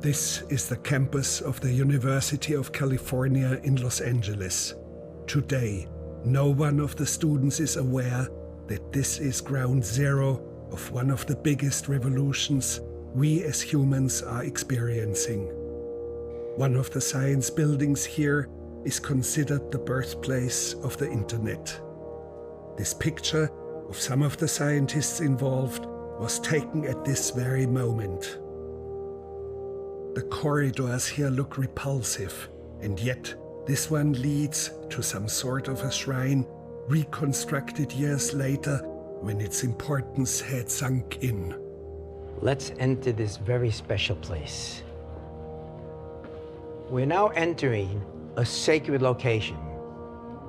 This is the campus of the University of California in Los Angeles. Today, no one of the students is aware that this is ground zero of one of the biggest revolutions we as humans are experiencing. One of the science buildings here is considered the birthplace of the internet. This picture of some of the scientists involved was taken at this very moment. The corridors here look repulsive, and yet this one leads to some sort of a shrine reconstructed years later when its importance had sunk in. Let's enter this very special place. We're now entering a sacred location.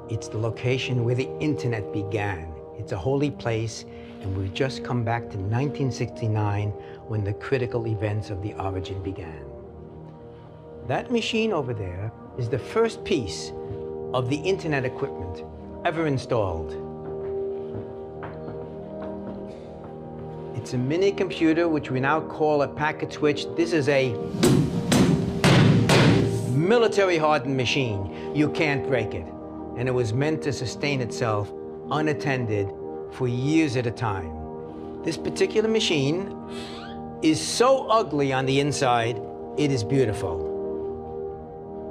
It's the location where the internet began. It's a holy place, and we've just come back to 1969 when the critical events of the origin began. That machine over there is the first piece of the internet equipment ever installed. It's a mini computer, which we now call a packet switch. This is a military hardened machine. You can't break it. And it was meant to sustain itself unattended for years at a time. This particular machine is so ugly on the inside, it is beautiful.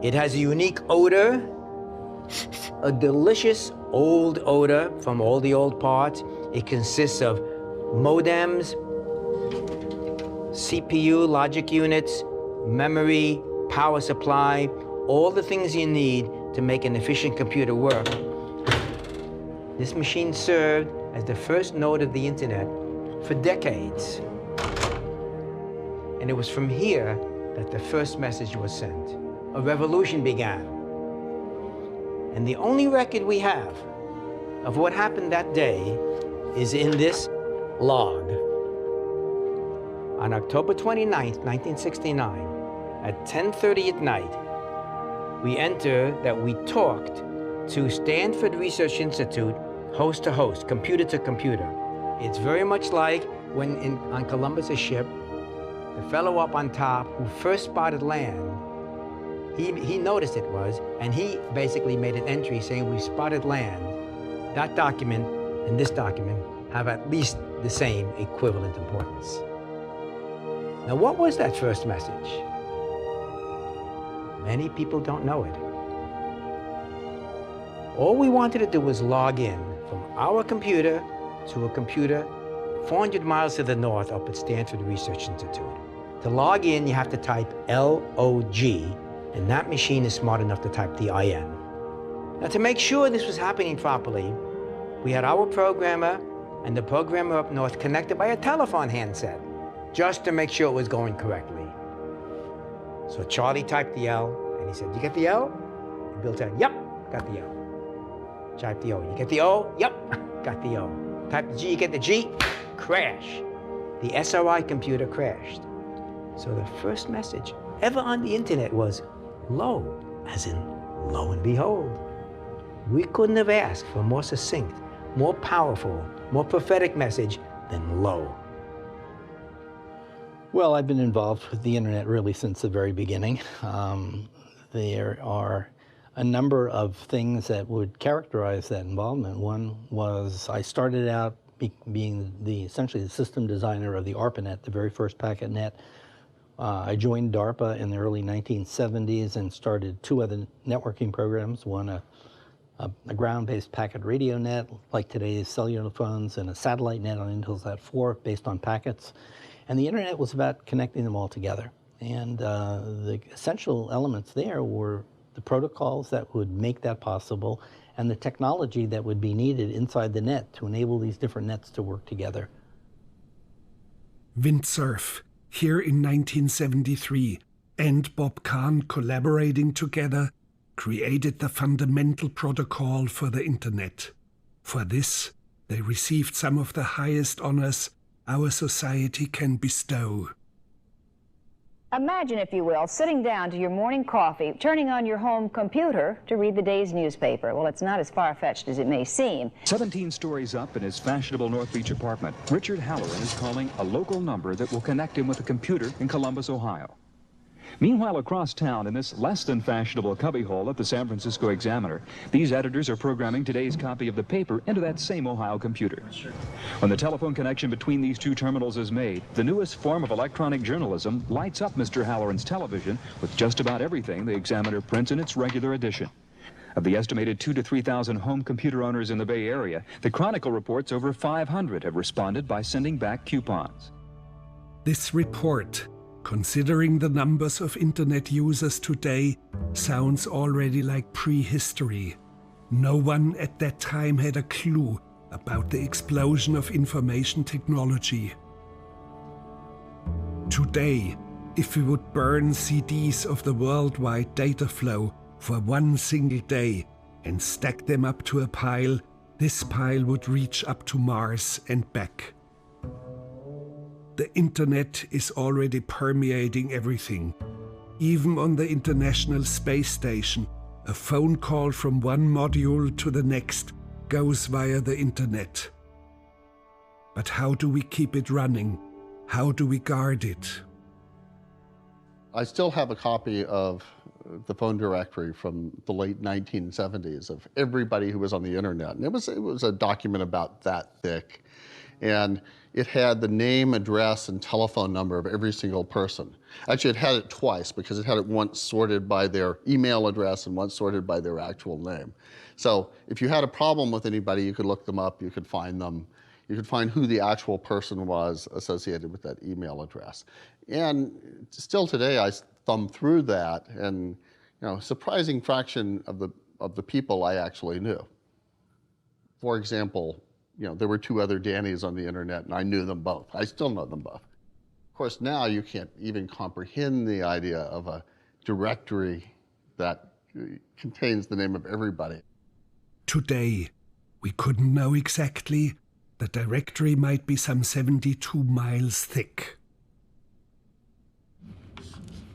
It has a unique odor, a delicious old odor from all the old parts. It consists of modems, CPU, logic units, memory, power supply, all the things you need to make an efficient computer work. This machine served as the first node of the internet for decades. And it was from here that the first message was sent. A revolution began. And the only record we have of what happened that day is in this log. On October 29th, 1969, at 10:30 at night, we enter that we talked to Stanford Research Institute, host to host, computer to computer. It's very much like when on Columbus's ship, the fellow up on top who first spotted land, he noticed it was, and he basically made an entry saying, "We spotted land." That document and this document have at least the same equivalent importance. Now, what was that first message? Many people don't know it. All we wanted to do was log in from our computer to a computer 400 miles to the north up at Stanford Research Institute. To log in, you have to type LOG, and that machine is smart enough to type the IN. Now, to make sure this was happening properly, we had our programmer and the programmer up north connected by a telephone handset, just to make sure it was going correctly. So Charlie typed the L, and he said, "You get the L?" And Bill said, "Yep, got the L." Type the O. "You get the O?" "Yep, got the O." Type the G, "You get the G?" Crash. The SRI computer crashed. So the first message ever on the internet was "lo," as in lo and behold. We couldn't have asked for a more succinct, more powerful, more prophetic message than lo. Well, I've been involved with the internet really since the very beginning. There are a number of things that would characterize that involvement. One was I started out being essentially the system designer of the ARPANET, the very first packet net. I joined DARPA in the early 1970s and started two other networking programs, one a ground-based packet radio net, like today's cellular phones, and a satellite net on Intelsat 4 based on packets. And the internet was about connecting them all together. And the essential elements there were the protocols that would make that possible and the technology that would be needed inside the net to enable these different nets to work together. Windsurf, here in 1973, and Bob Kahn collaborating together, created the fundamental protocol for the internet. For this, they received some of the highest honors our society can bestow. Imagine, if you will, sitting down to your morning coffee, turning on your home computer to read the day's newspaper. Well, it's not as far-fetched as it may seem. 17 stories up in his fashionable North Beach apartment, Richard Halloran is calling a local number that will connect him with a computer in Columbus, Ohio. Meanwhile, across town, in this less than fashionable cubbyhole at the San Francisco Examiner, these editors are programming today's copy of the paper into that same Ohio computer. When the telephone connection between these two terminals is made, the newest form of electronic journalism lights up Mr. Halloran's television with just about everything the Examiner prints in its regular edition. Of the estimated 2,000 to 3,000 home computer owners in the Bay Area, the Chronicle reports over 500 have responded by sending back coupons. This report, considering the numbers of internet users today, sounds already like prehistory. No one at that time had a clue about the explosion of information technology. Today, if we would burn CDs of the worldwide data flow for one single day and stack them up to a pile, this pile would reach up to Mars and back. The internet is already permeating everything. Even on the International Space Station, a phone call from one module to the next goes via the internet. But how do we keep it running? How do we guard it? I still have a copy of the phone directory from the late 1970s of everybody who was on the internet. And it was a document about that thick. And it had the name, address, and telephone number of every single person. Actually, it had it twice because it had it once sorted by their email address and once sorted by their actual name. So if you had a problem with anybody, you could look them up, you could find them, you could find who the actual person was associated with that email address. And still today, I thumb through that, and a surprising fraction of the people I actually knew. For example, there were two other Dannys on the internet, and I knew them both. I still know them both. Of course, now you can't even comprehend the idea of a directory that contains the name of everybody. Today, we couldn't know exactly. The directory might be some 72 miles thick.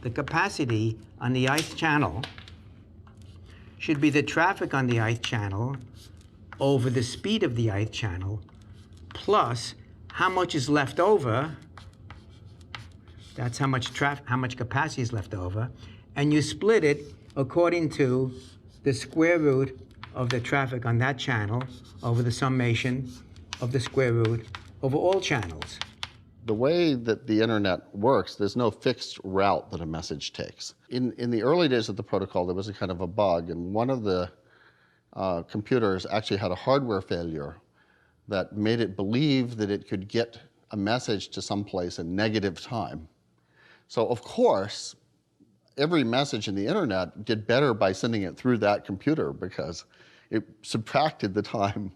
The capacity on the ith channel should be the traffic on the ith channel over the speed of the ith channel plus how much is left over. That's how much capacity is left over, and you split it according to the square root of the traffic on that channel over the summation of the square root over all channels. The way that the internet works, there's no fixed route that a message takes. In the early days of the protocol, there was a kind of a bug, and one of the computers actually had a hardware failure that made it believe that it could get a message to someplace in negative time. So of course, every message in the internet did better by sending it through that computer because it subtracted the time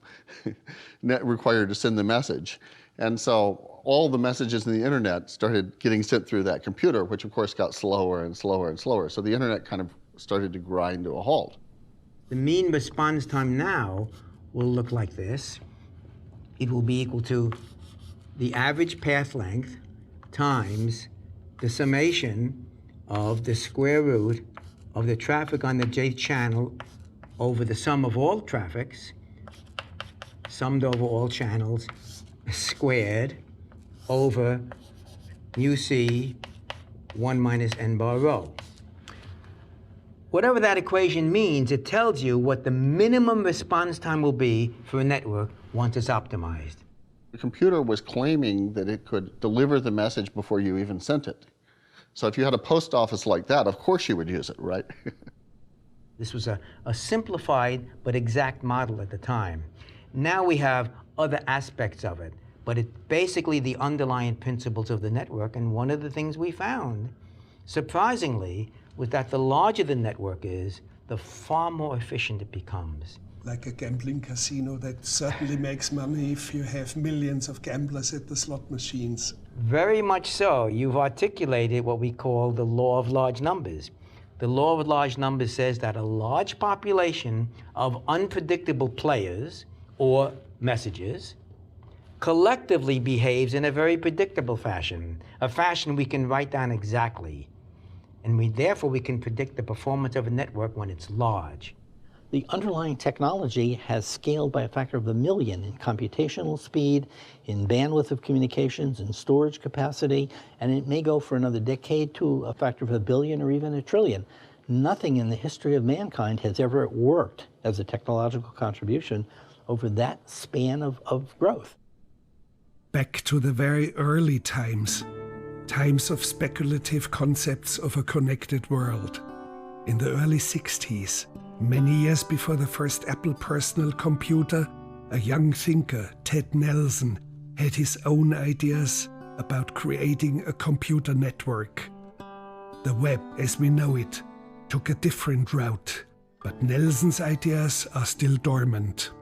required to send the message. And so all the messages in the internet started getting sent through that computer, which of course got slower and slower and slower. So the internet kind of started to grind to a halt. The mean response time now will look like this. It will be equal to the average path length times the summation of the square root of the traffic on the jth channel over the sum of all traffics, summed over all channels, squared over mu c 1 minus n bar rho. Whatever that equation means, it tells you what the minimum response time will be for a network once it's optimized. The computer was claiming that it could deliver the message before you even sent it. So if you had a post office like that, of course you would use it, right? This was a simplified but exact model at the time. Now we have other aspects of it, but it's basically the underlying principles of the network. And one of the things we found, surprisingly, was that the larger the network is, the far more efficient it becomes. Like a gambling casino that certainly makes money if you have millions of gamblers at the slot machines. Very much so. You've articulated what we call the law of large numbers. The law of large numbers says that a large population of unpredictable players or messages collectively behaves in a very predictable fashion, a fashion we can write down exactly. And therefore we can predict the performance of a network when it's large. The underlying technology has scaled by a factor of 1,000,000 in computational speed, in bandwidth of communications, in storage capacity, and it may go for another decade to a factor of 1,000,000,000 or even 1,000,000,000,000. Nothing in the history of mankind has ever worked as a technological contribution over that span of growth. Back to the very early times of speculative concepts of a connected world. In the early 60s, many years before the first Apple personal computer, a young thinker, Ted Nelson, had his own ideas about creating a computer network. The web, as we know it, took a different route, but Nelson's ideas are still dormant.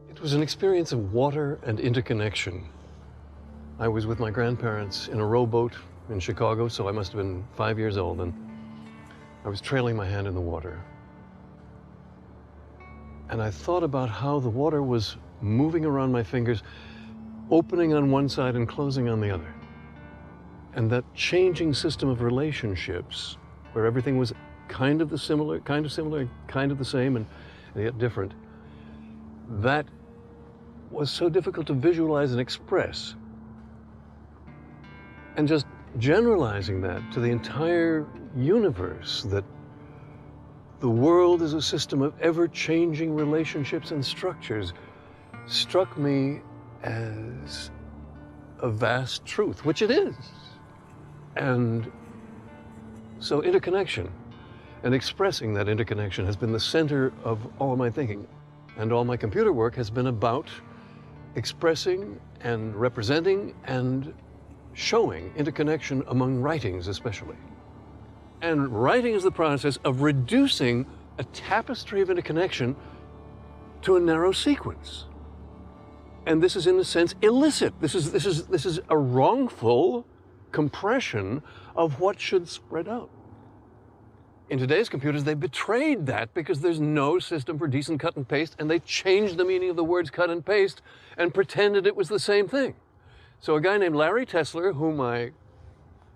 It was an experience of water and interconnection. I was with my grandparents in a rowboat in Chicago, so I must have been 5 years old, and I was trailing my hand in the water. And I thought about how the water was moving around my fingers, opening on one side and closing on the other. And that changing system of relationships, where everything was kind of similar, kind of the same, and yet different, that was so difficult to visualize and express. And just generalizing that to the entire universe, that the world is a system of ever-changing relationships and structures, struck me as a vast truth, which it is. And so interconnection and expressing that interconnection has been the center of all of my thinking. And all my computer work has been about expressing and representing and showing interconnection among writings especially. And writing is the process of reducing a tapestry of interconnection to a narrow sequence. And this is in a sense illicit. This is a wrongful compression of what should spread out. In today's computers, they betrayed that because there's no system for decent cut and paste, and they changed the meaning of the words cut and paste and pretended it was the same thing. So a guy named Larry Tesler, whom I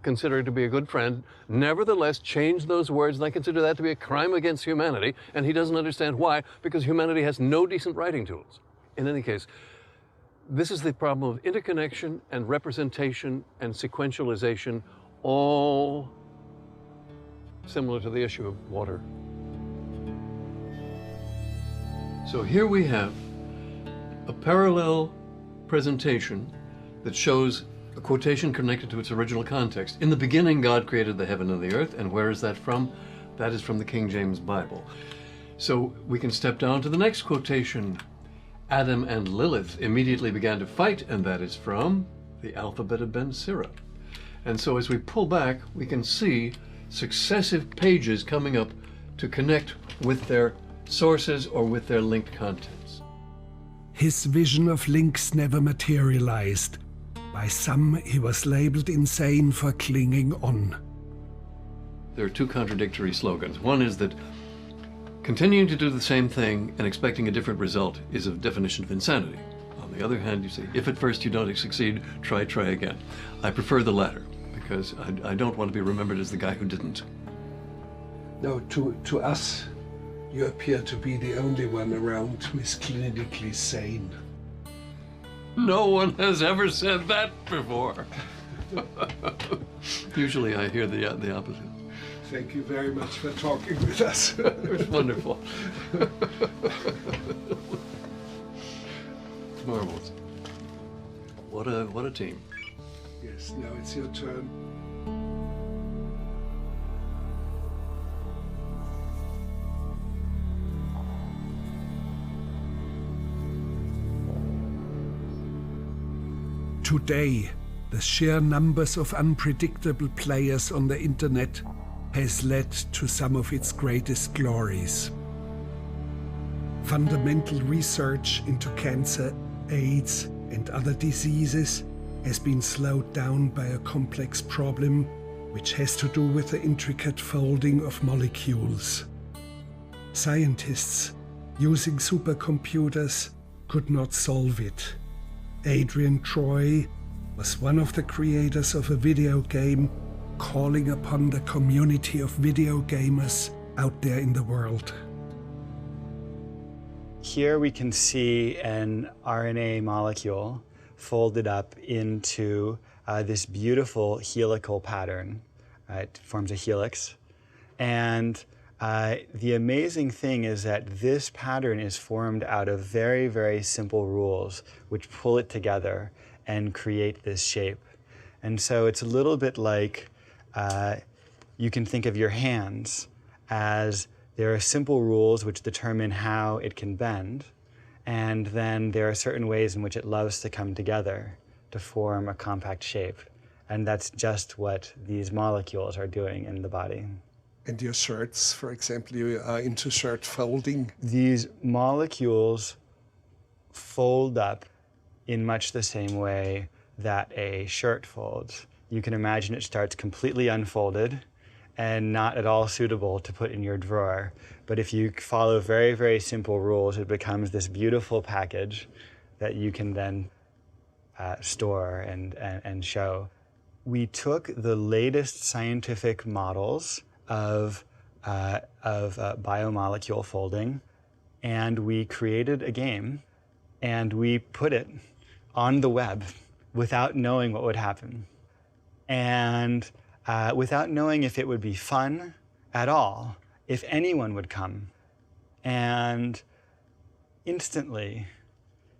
consider to be a good friend, nevertheless changed those words, and I consider that to be a crime against humanity, and he doesn't understand why, because humanity has no decent writing tools. In any case, this is the problem of interconnection and representation and sequentialization, all similar to the issue of water. So here we have a parallel presentation that shows a quotation connected to its original context. In the beginning, God created the heaven and the earth. And where is that from? That is from the King James Bible. So we can step down to the next quotation. Adam and Lilith immediately began to fight, and that is from the alphabet of Ben Sira. And so as we pull back, we can see successive pages coming up to connect with their sources or with their linked contents. His vision of links never materialized. By some, he was labeled insane for clinging on. There are two contradictory slogans. One is that continuing to do the same thing and expecting a different result is a definition of insanity. On the other hand, you say, if at first you don't succeed, try again. I prefer the latter, because I don't want to be remembered as the guy who didn't. No, to us, you appear to be the only one around who is clinically sane. No one has ever said that before. Usually I hear the opposite. Thank you very much for talking with us. It was wonderful. Marvelous. What a team. Yes, now it's your turn. Today, the sheer numbers of unpredictable players on the internet has led to some of its greatest glories. Fundamental research into cancer, AIDS, and other diseases has been slowed down by a complex problem which has to do with the intricate folding of molecules. Scientists using supercomputers could not solve it. Adrian Troy was one of the creators of a video game calling upon the community of video gamers out there in the world. Here we can see an RNA molecule folded up into this beautiful helical pattern. It forms a helix. And the amazing thing is that this pattern is formed out of very, very simple rules which pull it together and create this shape. And so it's a little bit like you can think of your hands as there are simple rules which determine how it can bend, and then there are certain ways in which it loves to come together to form a compact shape. And that's just what these molecules are doing in the body. And your shirts, for example, you are into shirt folding. These molecules fold up in much the same way that a shirt folds. You can imagine it starts completely unfolded and not at all suitable to put in your drawer. But if you follow very, very simple rules, it becomes this beautiful package that you can then store and show. We took the latest scientific models of biomolecule folding, and we created a game, and we put it on the web without knowing what would happen. And without knowing if it would be fun at all, if anyone would come. And instantly,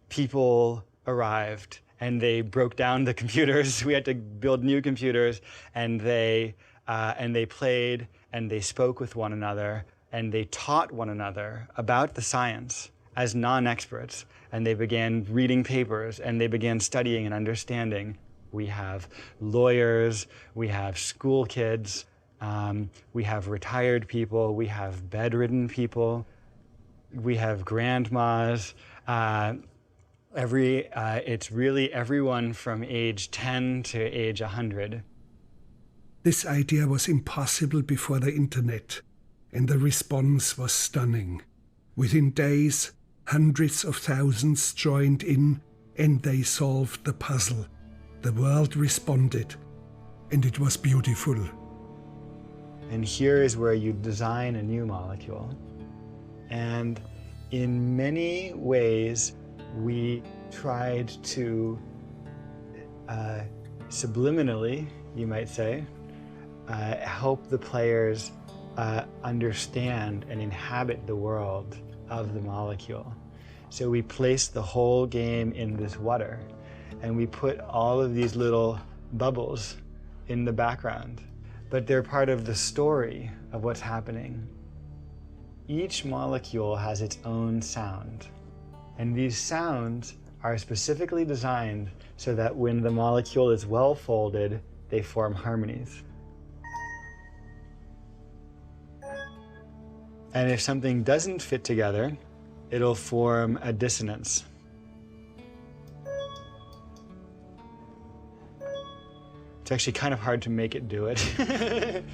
people arrived and they broke down the computers. We had to build new computers, and they played and they spoke with one another and they taught one another about the science as non-experts. And they began reading papers and they began studying and understanding. We have lawyers, we have school kids, we have retired people, we have bedridden people, we have grandmas. It's really everyone from age 10 to age 100. This idea was impossible before the internet, and the response was stunning. Within days, hundreds of thousands joined in, and they solved the puzzle. The world responded, and it was beautiful. And here is where you design a new molecule. And in many ways, we tried to subliminally, you might say, help the players understand and inhabit the world of the molecule. So we placed the whole game in this water, and we put all of these little bubbles in the background, but they're part of the story of what's happening. Each molecule has its own sound, and these sounds are specifically designed so that when the molecule is well folded, they form harmonies. And if something doesn't fit together, it'll form a dissonance. It's actually kind of hard to make it do it.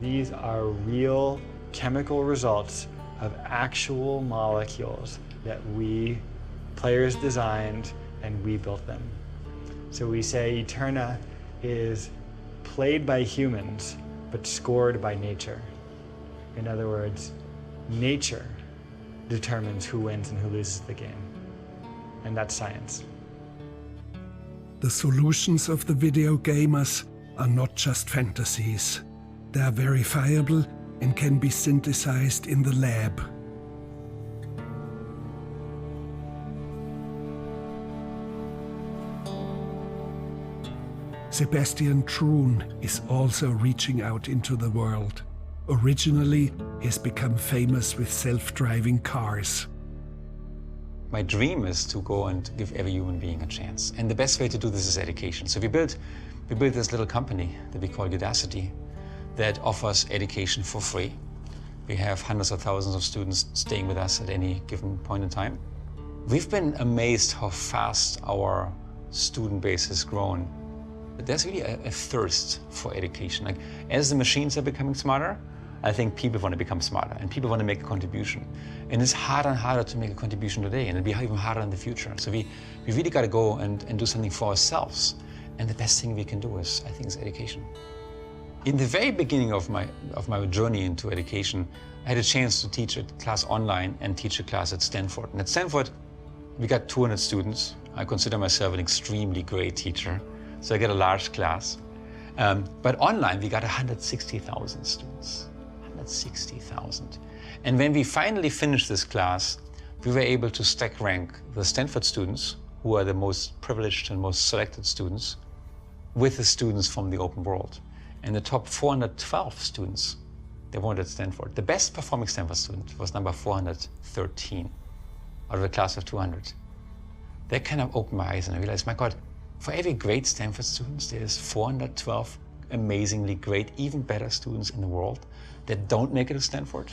These are real chemical results of actual molecules that we players designed and we built them. So we say Eterna is played by humans, but scored by nature. In other words, nature determines who wins and who loses the game. And that's science. The solutions of the video gamers are not just fantasies. They are verifiable and can be synthesized in the lab. Sebastian Troon is also reaching out into the world. Originally, he's become famous with self-driving cars. My dream is to go and give every human being a chance. And the best way to do this is education. So we built this little company that we call Udacity that offers education for free. We have hundreds of thousands of students staying with us at any given point in time. We've been amazed how fast our student base has grown. But there's really a thirst for education. Like, as the machines are becoming smarter, I think people want to become smarter and people want to make a contribution. And it's harder and harder to make a contribution today, and it'll be even harder in the future. So we really got to go and do something for ourselves. And the best thing we can do is, I think, is education. In the very beginning of my journey into education, I had a chance to teach a class online and teach a class at Stanford. And at Stanford, we got 200 students. I consider myself an extremely great teacher, so I get a large class. But online, we got 160,000 students, 160,000. And when we finally finished this class, we were able to stack rank the Stanford students, who are the most privileged and most selected students, with the students from the open world. And the top 412 students, they weren't at Stanford. The best performing Stanford student was number 413 out of a class of 200. That kind of opened my eyes and I realized, my God, for every great Stanford student, there's 412 amazingly great, even better students in the world that don't make it to Stanford.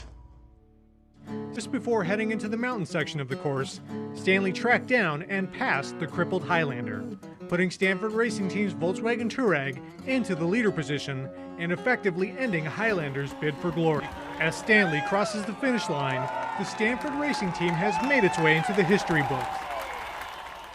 Just before heading into the mountain section of the course, Stanley tracked down and passed the crippled Highlander, putting Stanford Racing Team's Volkswagen Touareg into the leader position and effectively ending Highlander's bid for glory. As Stanley crosses the finish line, the Stanford Racing Team has made its way into the history books.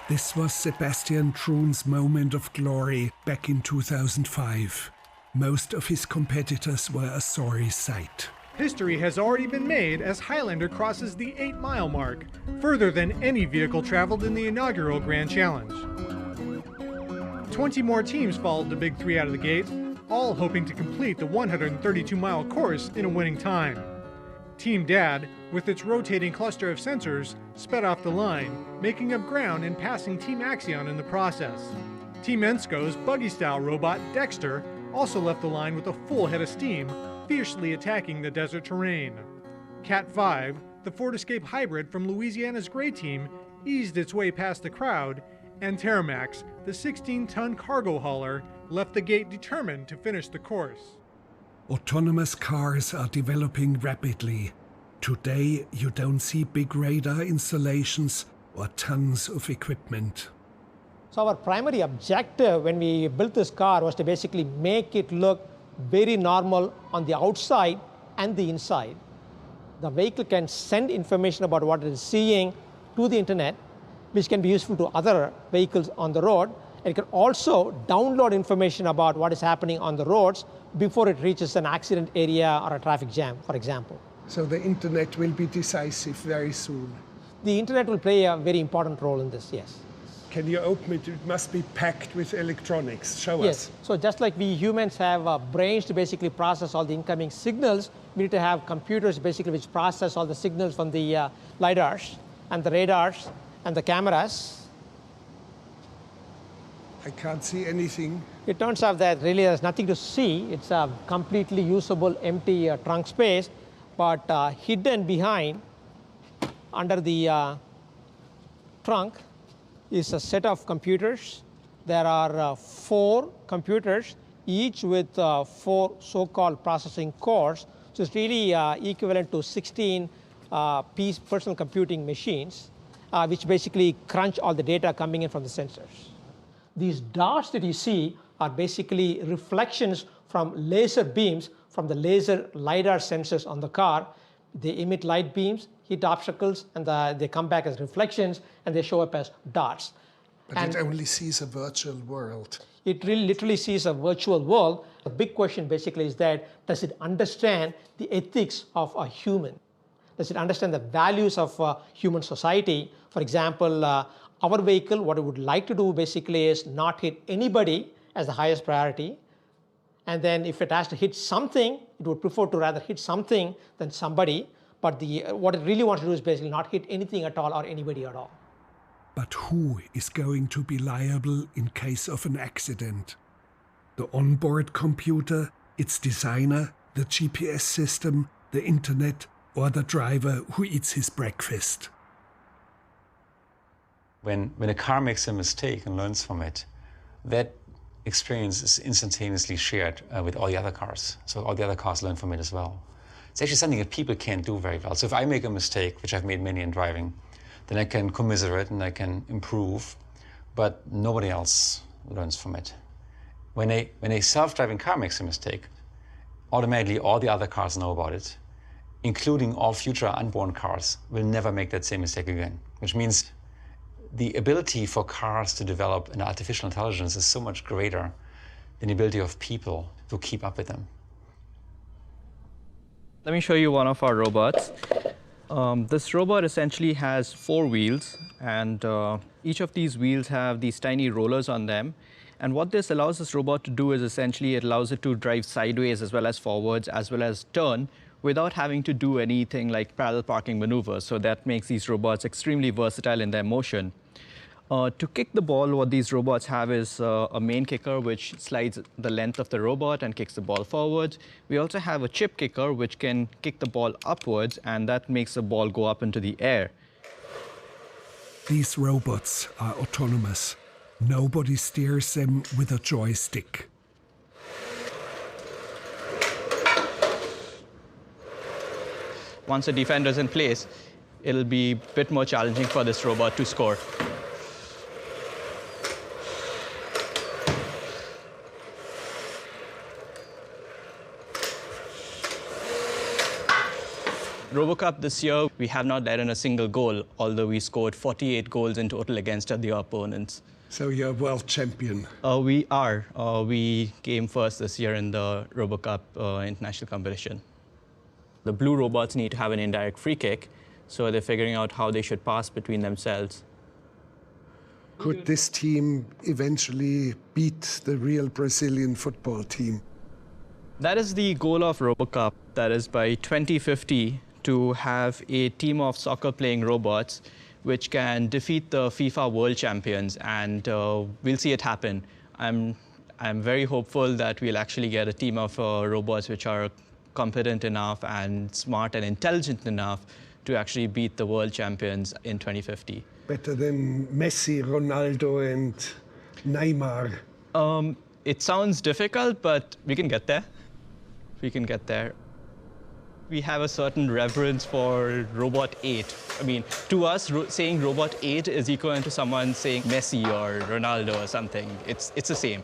This was Sebastian Troon's moment of glory back in 2005. Most of his competitors were a sorry sight. History has already been made as Highlander crosses the 8-mile mark, further than any vehicle traveled in the inaugural Grand Challenge. 20 more teams followed the big three out of the gate, all hoping to complete the 132-mile course in a winning time. Team Dad, with its rotating cluster of sensors, sped off the line, making up ground and passing Team Axion in the process. Team Ensco's buggy-style robot Dexter also left the line with a full head of steam, fiercely attacking the desert terrain. Cat 5, the Ford Escape hybrid from Louisiana's Gray Team, eased its way past the crowd, and Terramax, the 16-ton cargo hauler, left the gate determined to finish the course. Autonomous cars are developing rapidly. Today, you don't see big radar installations or tons of equipment. So our primary objective when we built this car was to basically make it look very normal on the outside and the inside. The vehicle can send information about what it is seeing to the internet, which can be useful to other vehicles on the road. And it can also download information about what is happening on the roads before it reaches an accident area or a traffic jam, for example. So the internet will be decisive very soon. The internet will play a very important role in this, yes. Can you open it? It must be packed with electronics. Show us. Yes. So just like we humans have brains to basically process all the incoming signals, we need to have computers basically which process all the signals from the LiDARs and the radars and the cameras. I can't see anything. It turns out that really there's nothing to see. It's a completely usable empty trunk space, but hidden behind under the trunk is a set of computers. There are 4 computers, each with 4 so-called processing cores. So it's really equivalent to 16 personal computing machines, which basically crunch all the data coming in from the sensors. These dots that you see are basically reflections from laser beams from the laser LiDAR sensors on the car. They emit light beams, hit obstacles, and they come back as reflections, and they show up as dots. But it only sees a virtual world. It really literally sees a virtual world. The big question basically is that, does it understand the ethics of a human? Does it understand the values of human society? For example, our vehicle, what it would like to do basically is not hit anybody as the highest priority. And then if it has to hit something, it would prefer to rather hit something than somebody. But what it really wants to do is basically not hit anything at all or anybody at all. But who is going to be liable in case of an accident? The onboard computer, its designer, the GPS system, the internet, or the driver who eats his breakfast? When a car makes a mistake and learns from it, that experience is instantaneously shared with all the other cars. So all the other cars learn from it as well. It's actually something that people can't do very well. So if I make a mistake, which I've made many in driving, then I can commiserate and I can improve, but nobody else learns from it. When a self-driving car makes a mistake, automatically all the other cars know about it, including all future unborn cars will never make that same mistake again, which means the ability for cars to develop an artificial intelligence is so much greater than the ability of people to keep up with them. Let me show you one of our robots. This robot essentially has 4 wheels, and each of these wheels have these tiny rollers on them. And what this allows this robot to do is essentially it allows it to drive sideways as well as forwards as well as turn without having to do anything like parallel parking maneuvers. So that makes these robots extremely versatile in their motion. To kick the ball, what these robots have is a main kicker, which slides the length of the robot and kicks the ball forwards. We also have a chip kicker, which can kick the ball upwards, and that makes the ball go up into the air. These robots are autonomous. Nobody steers them with a joystick. Once the defender's in place, it'll be a bit more challenging for this robot to score. RoboCup this year, we have not let in a single goal, although we scored 48 goals in total against the opponents. So you're world champion? We are. We came first this year in the RoboCup international competition. The blue robots need to have an indirect free kick, so they're figuring out how they should pass between themselves. Could this team eventually beat the real Brazilian football team? That is the goal of RoboCup. That is by 2050 to have a team of soccer-playing robots which can defeat the FIFA World Champions, and we'll see it happen. I'm very hopeful that we'll actually get a team of robots which are competent enough and smart and intelligent enough to actually beat the world champions in 2050. Better than Messi, Ronaldo, and Neymar. It sounds difficult, but we can get there. We can get there. We have a certain reverence for Robot 8. I mean, to us, saying Robot 8 is equivalent to someone saying Messi or Ronaldo or something. It's the same.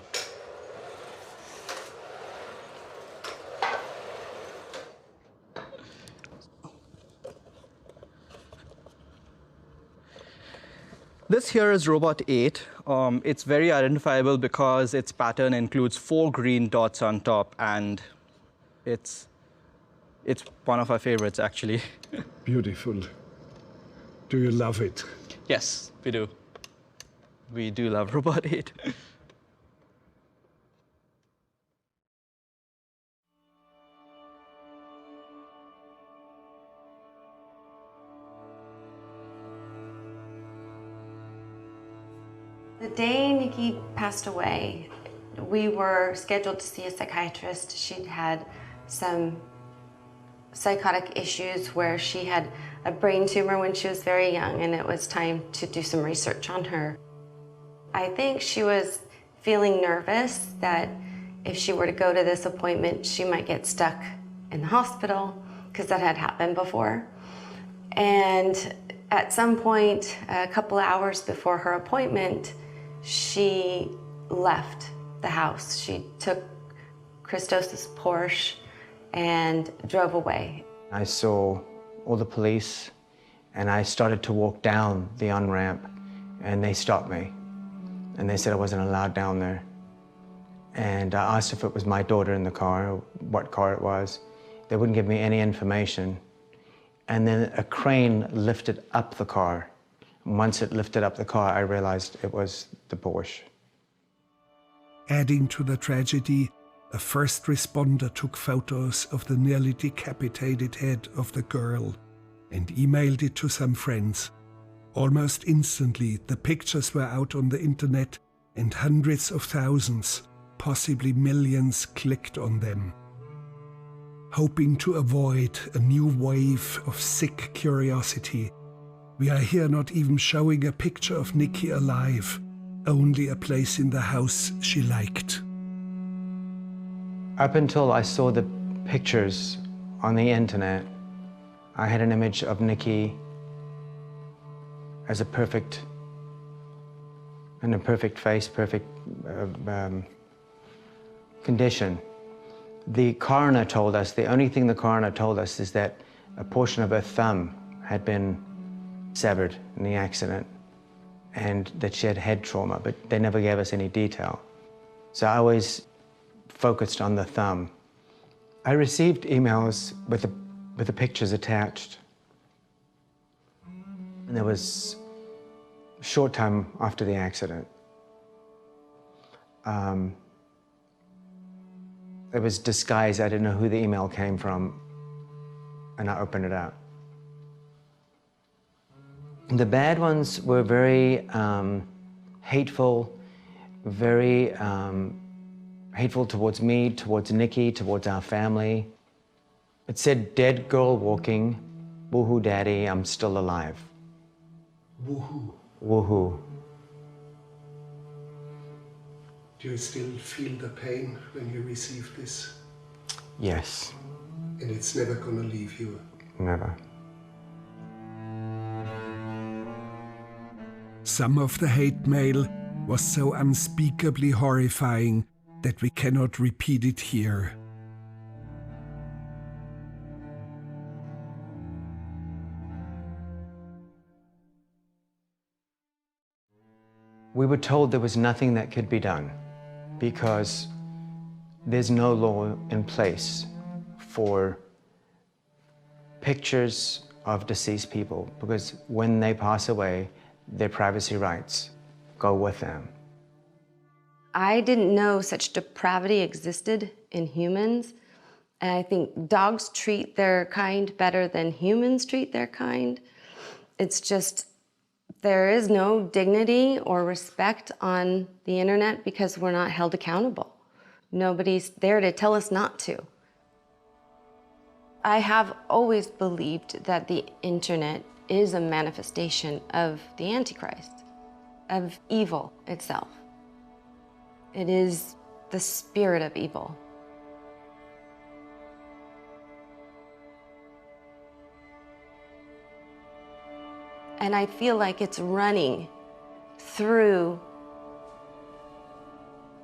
This here is Robot 8. It's very identifiable because its pattern includes 4 green dots on top, and it's one of our favorites, actually. Beautiful. Do you love it? Yes, we do. We do love Robot 8. The day Nikki passed away, we were scheduled to see a psychiatrist. She'd had some psychotic issues where she had a brain tumor when she was very young, and it was time to do some research on her. I think she was feeling nervous that if she were to go to this appointment, she might get stuck in the hospital, because that had happened before. And at some point, a couple hours before her appointment, she left the house. She took Christos' Porsche and drove away. I saw all the police, and I started to walk down the on-ramp, and they stopped me. And they said I wasn't allowed down there. And I asked if it was my daughter in the car, or what car it was. They wouldn't give me any information. And then a crane lifted up the car. And once it lifted up the car, I realized it was the Porsche. Adding to the tragedy, a first responder took photos of the nearly decapitated head of the girl and emailed it to some friends. Almost instantly, the pictures were out on the internet, and hundreds of thousands, possibly millions, clicked on them. Hoping to avoid a new wave of sick curiosity, we are here not even showing a picture of Nikki alive, only a place in the house she liked. Up until I saw the pictures on the internet, I had an image of Nikki as a perfect face, perfect condition. The coroner told us, the only thing the coroner told us is that a portion of her thumb had been severed in the accident and that she had head trauma, but they never gave us any detail. So I always focused on the thumb. I received emails with the pictures attached. And there was a short time after the accident. It was disguised. I didn't know who the email came from, and I opened it up. The bad ones were very hateful, very hateful towards me, towards Nikki, towards our family. It said, "Dead girl walking, woohoo daddy, I'm still alive." Woohoo. Woohoo. Do you still feel the pain when you receive this? Yes. And it's never gonna leave you? Never. Some of the hate mail was so unspeakably horrifying that we cannot repeat it here. We were told there was nothing that could be done because there's no law in place for pictures of deceased people, because when they pass away, their privacy rights go with them. I didn't know such depravity existed in humans, and I think dogs treat their kind better than humans treat their kind. It's just, there is no dignity or respect on the internet because we're not held accountable. Nobody's there to tell us not to. I have always believed that the internet is a manifestation of the Antichrist, of evil itself. It is the spirit of evil. And I feel like it's running through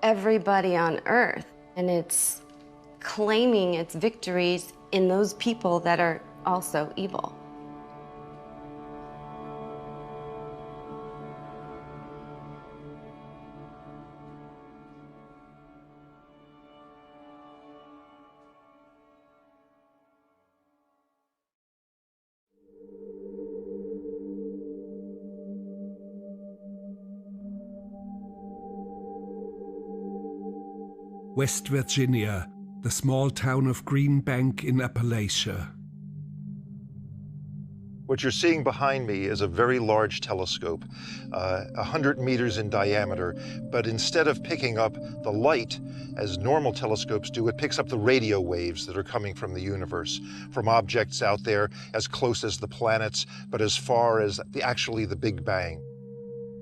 everybody on earth, and it's claiming its victories in those people that are also evil. West Virginia, the small town of Green Bank in Appalachia. What you're seeing behind me is a very large telescope, 100 meters in diameter, but instead of picking up the light as normal telescopes do, it picks up the radio waves that are coming from the universe, from objects out there as close as the planets, but as far as actually the Big Bang.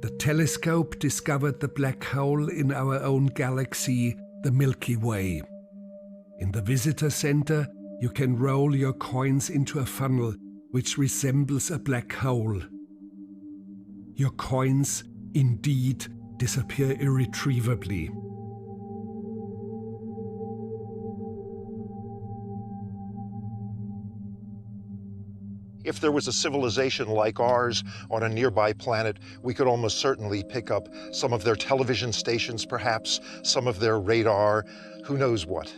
The telescope discovered the black hole in our own galaxy, the Milky Way. In the visitor center, you can roll your coins into a funnel which resembles a black hole. Your coins, indeed, disappear irretrievably. If there was a civilization like ours on a nearby planet, we could almost certainly pick up some of their television stations, perhaps, some of their radar, who knows what.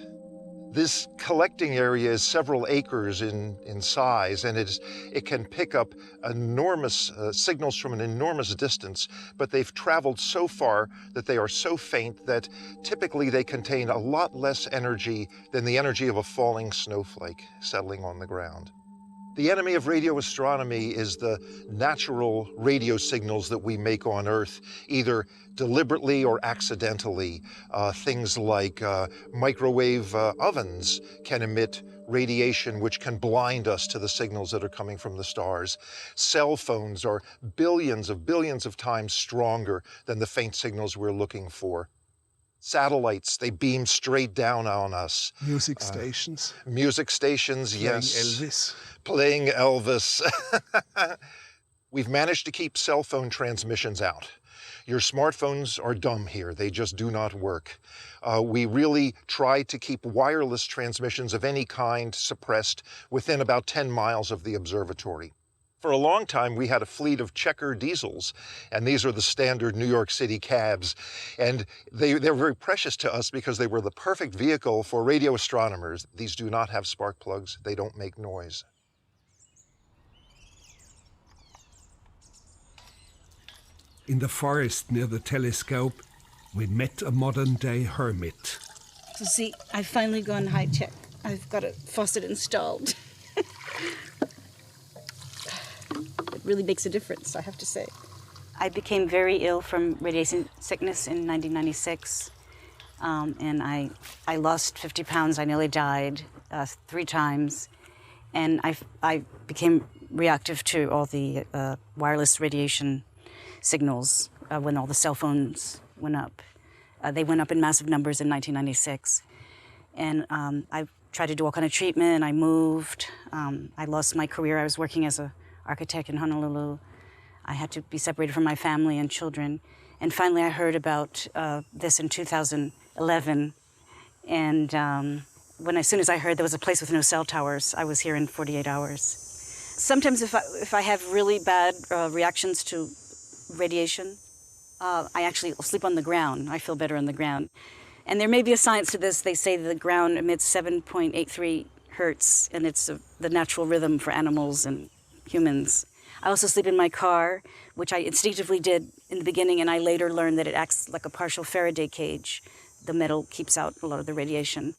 This collecting area is several acres in size, and it can pick up enormous signals from an enormous distance, but they've traveled so far that they are so faint that typically they contain a lot less energy than the energy of a falling snowflake settling on the ground. The enemy of radio astronomy is the natural radio signals that we make on Earth, either deliberately or accidentally. Things like microwave ovens can emit radiation which can blind us to the signals that are coming from the stars. Cell phones are billions of times stronger than the faint signals we're looking for. Satellites, they beam straight down on us. Music stations. Music stations, Playing yes. Elvis. Playing Elvis. We've managed to keep cell phone transmissions out. Your smartphones are dumb here. They just do not work. We really try to keep wireless transmissions of any kind suppressed within about 10 miles of the observatory. For a long time, we had a fleet of checker diesels, and these are the standard New York City cabs. And they were very precious to us because they were the perfect vehicle for radio astronomers. These do not have spark plugs. They don't make noise. In the forest near the telescope, we met a modern-day hermit. So see, I've finally gone high-tech. I've got a faucet installed. It really makes a difference, I have to say. I became very ill from radiation sickness in 1996, and I lost 50 pounds. I nearly died 3 times, and I became reactive to all the wireless radiation signals when all the cell phones went up. They went up in massive numbers in 1996, and I tried to do all kind of treatment. I moved. I lost my career. I was working as an architect in Honolulu. I had to be separated from my family and children. And finally, I heard about this in 2011. And as soon as I heard there was a place with no cell towers, I was here in 48 hours. Sometimes if I have really bad reactions to radiation, I actually sleep on the ground. I feel better on the ground. And there may be a science to this. They say the ground emits 7.83 hertz, and it's the natural rhythm for animals and humans. I also sleep in my car, which I instinctively did in the beginning, and I later learned that it acts like a partial Faraday cage. The metal keeps out a lot of the radiation.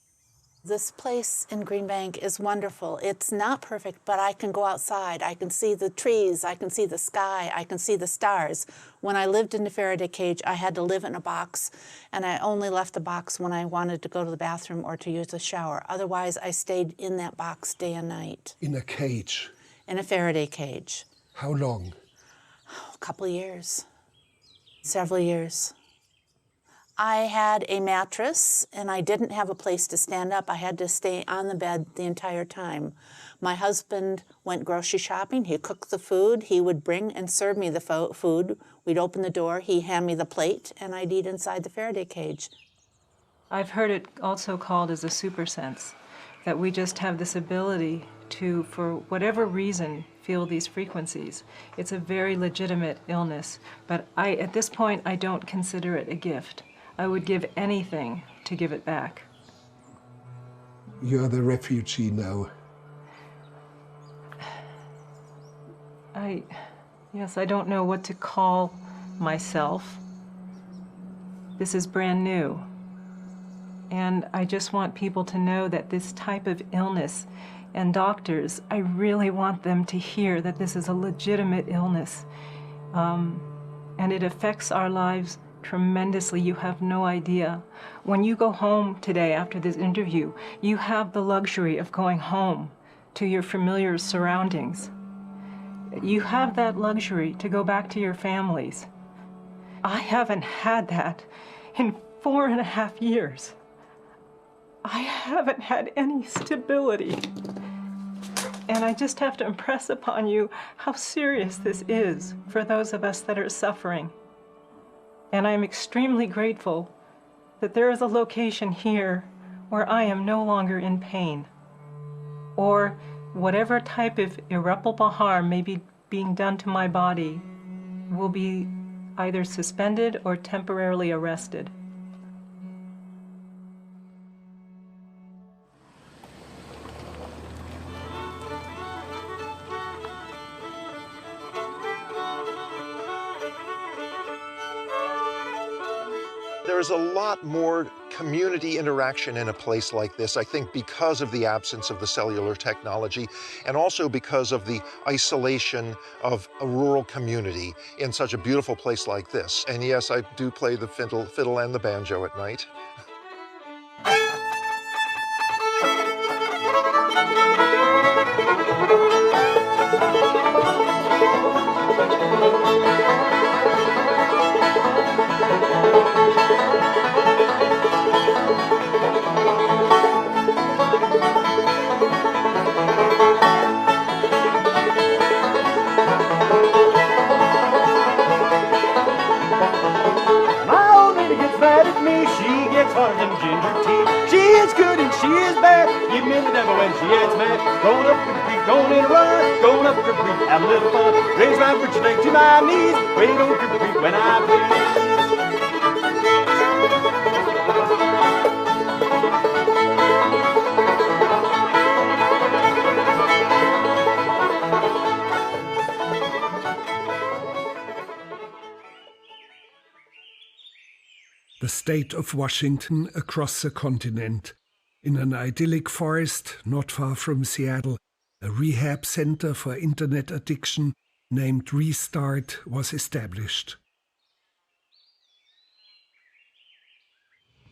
This place in Green Bank is wonderful. It's not perfect, but I can go outside. I can see the trees, I can see the sky, I can see the stars. When I lived in the Faraday cage, I had to live in a box, and I only left the box when I wanted to go to the bathroom or to use a shower. Otherwise, I stayed in that box day and night. In a cage? In a Faraday cage. How long? A couple of years. Several years. I had a mattress, and I didn't have a place to stand up. I had to stay on the bed the entire time. My husband went grocery shopping. He cooked the food. He would bring and serve me the food. We'd open the door. He'd hand me the plate, and I'd eat inside the Faraday cage. I've heard it also called as a super sense, that we just have this ability to, for whatever reason, feel these frequencies. It's a very legitimate illness, but at this point, I don't consider it a gift. I would give anything to give it back. You're the refugee now. Yes, I don't know what to call myself. This is brand new. And I just want people to know that this type of illness, and doctors, I really want them to hear that this is a legitimate illness. And it affects our lives tremendously. You have no idea. When you go home today after this interview, you have the luxury of going home to your familiar surroundings. You have that luxury to go back to your families. I haven't had that in 4.5 years. I haven't had any stability. And I just have to impress upon you how serious this is for those of us that are suffering. And I'm extremely grateful that there is a location here where I am no longer in pain, or whatever type of irreparable harm may be being done to my body will be either suspended or temporarily arrested. There's a lot more community interaction in a place like this, I think, because of the absence of the cellular technology, and also because of the isolation of a rural community in such a beautiful place like this. And yes, I do play the fiddle and the banjo at night. She is bad, give me the devil when she gets mad. Going up the creek, going in a run, going up the creek. have a little fun. Raise my britches leg to my knees. Wade on Cripple Creek when I please. The state of Washington across the continent. In an idyllic forest not far from Seattle, a rehab center for internet addiction named Restart was established.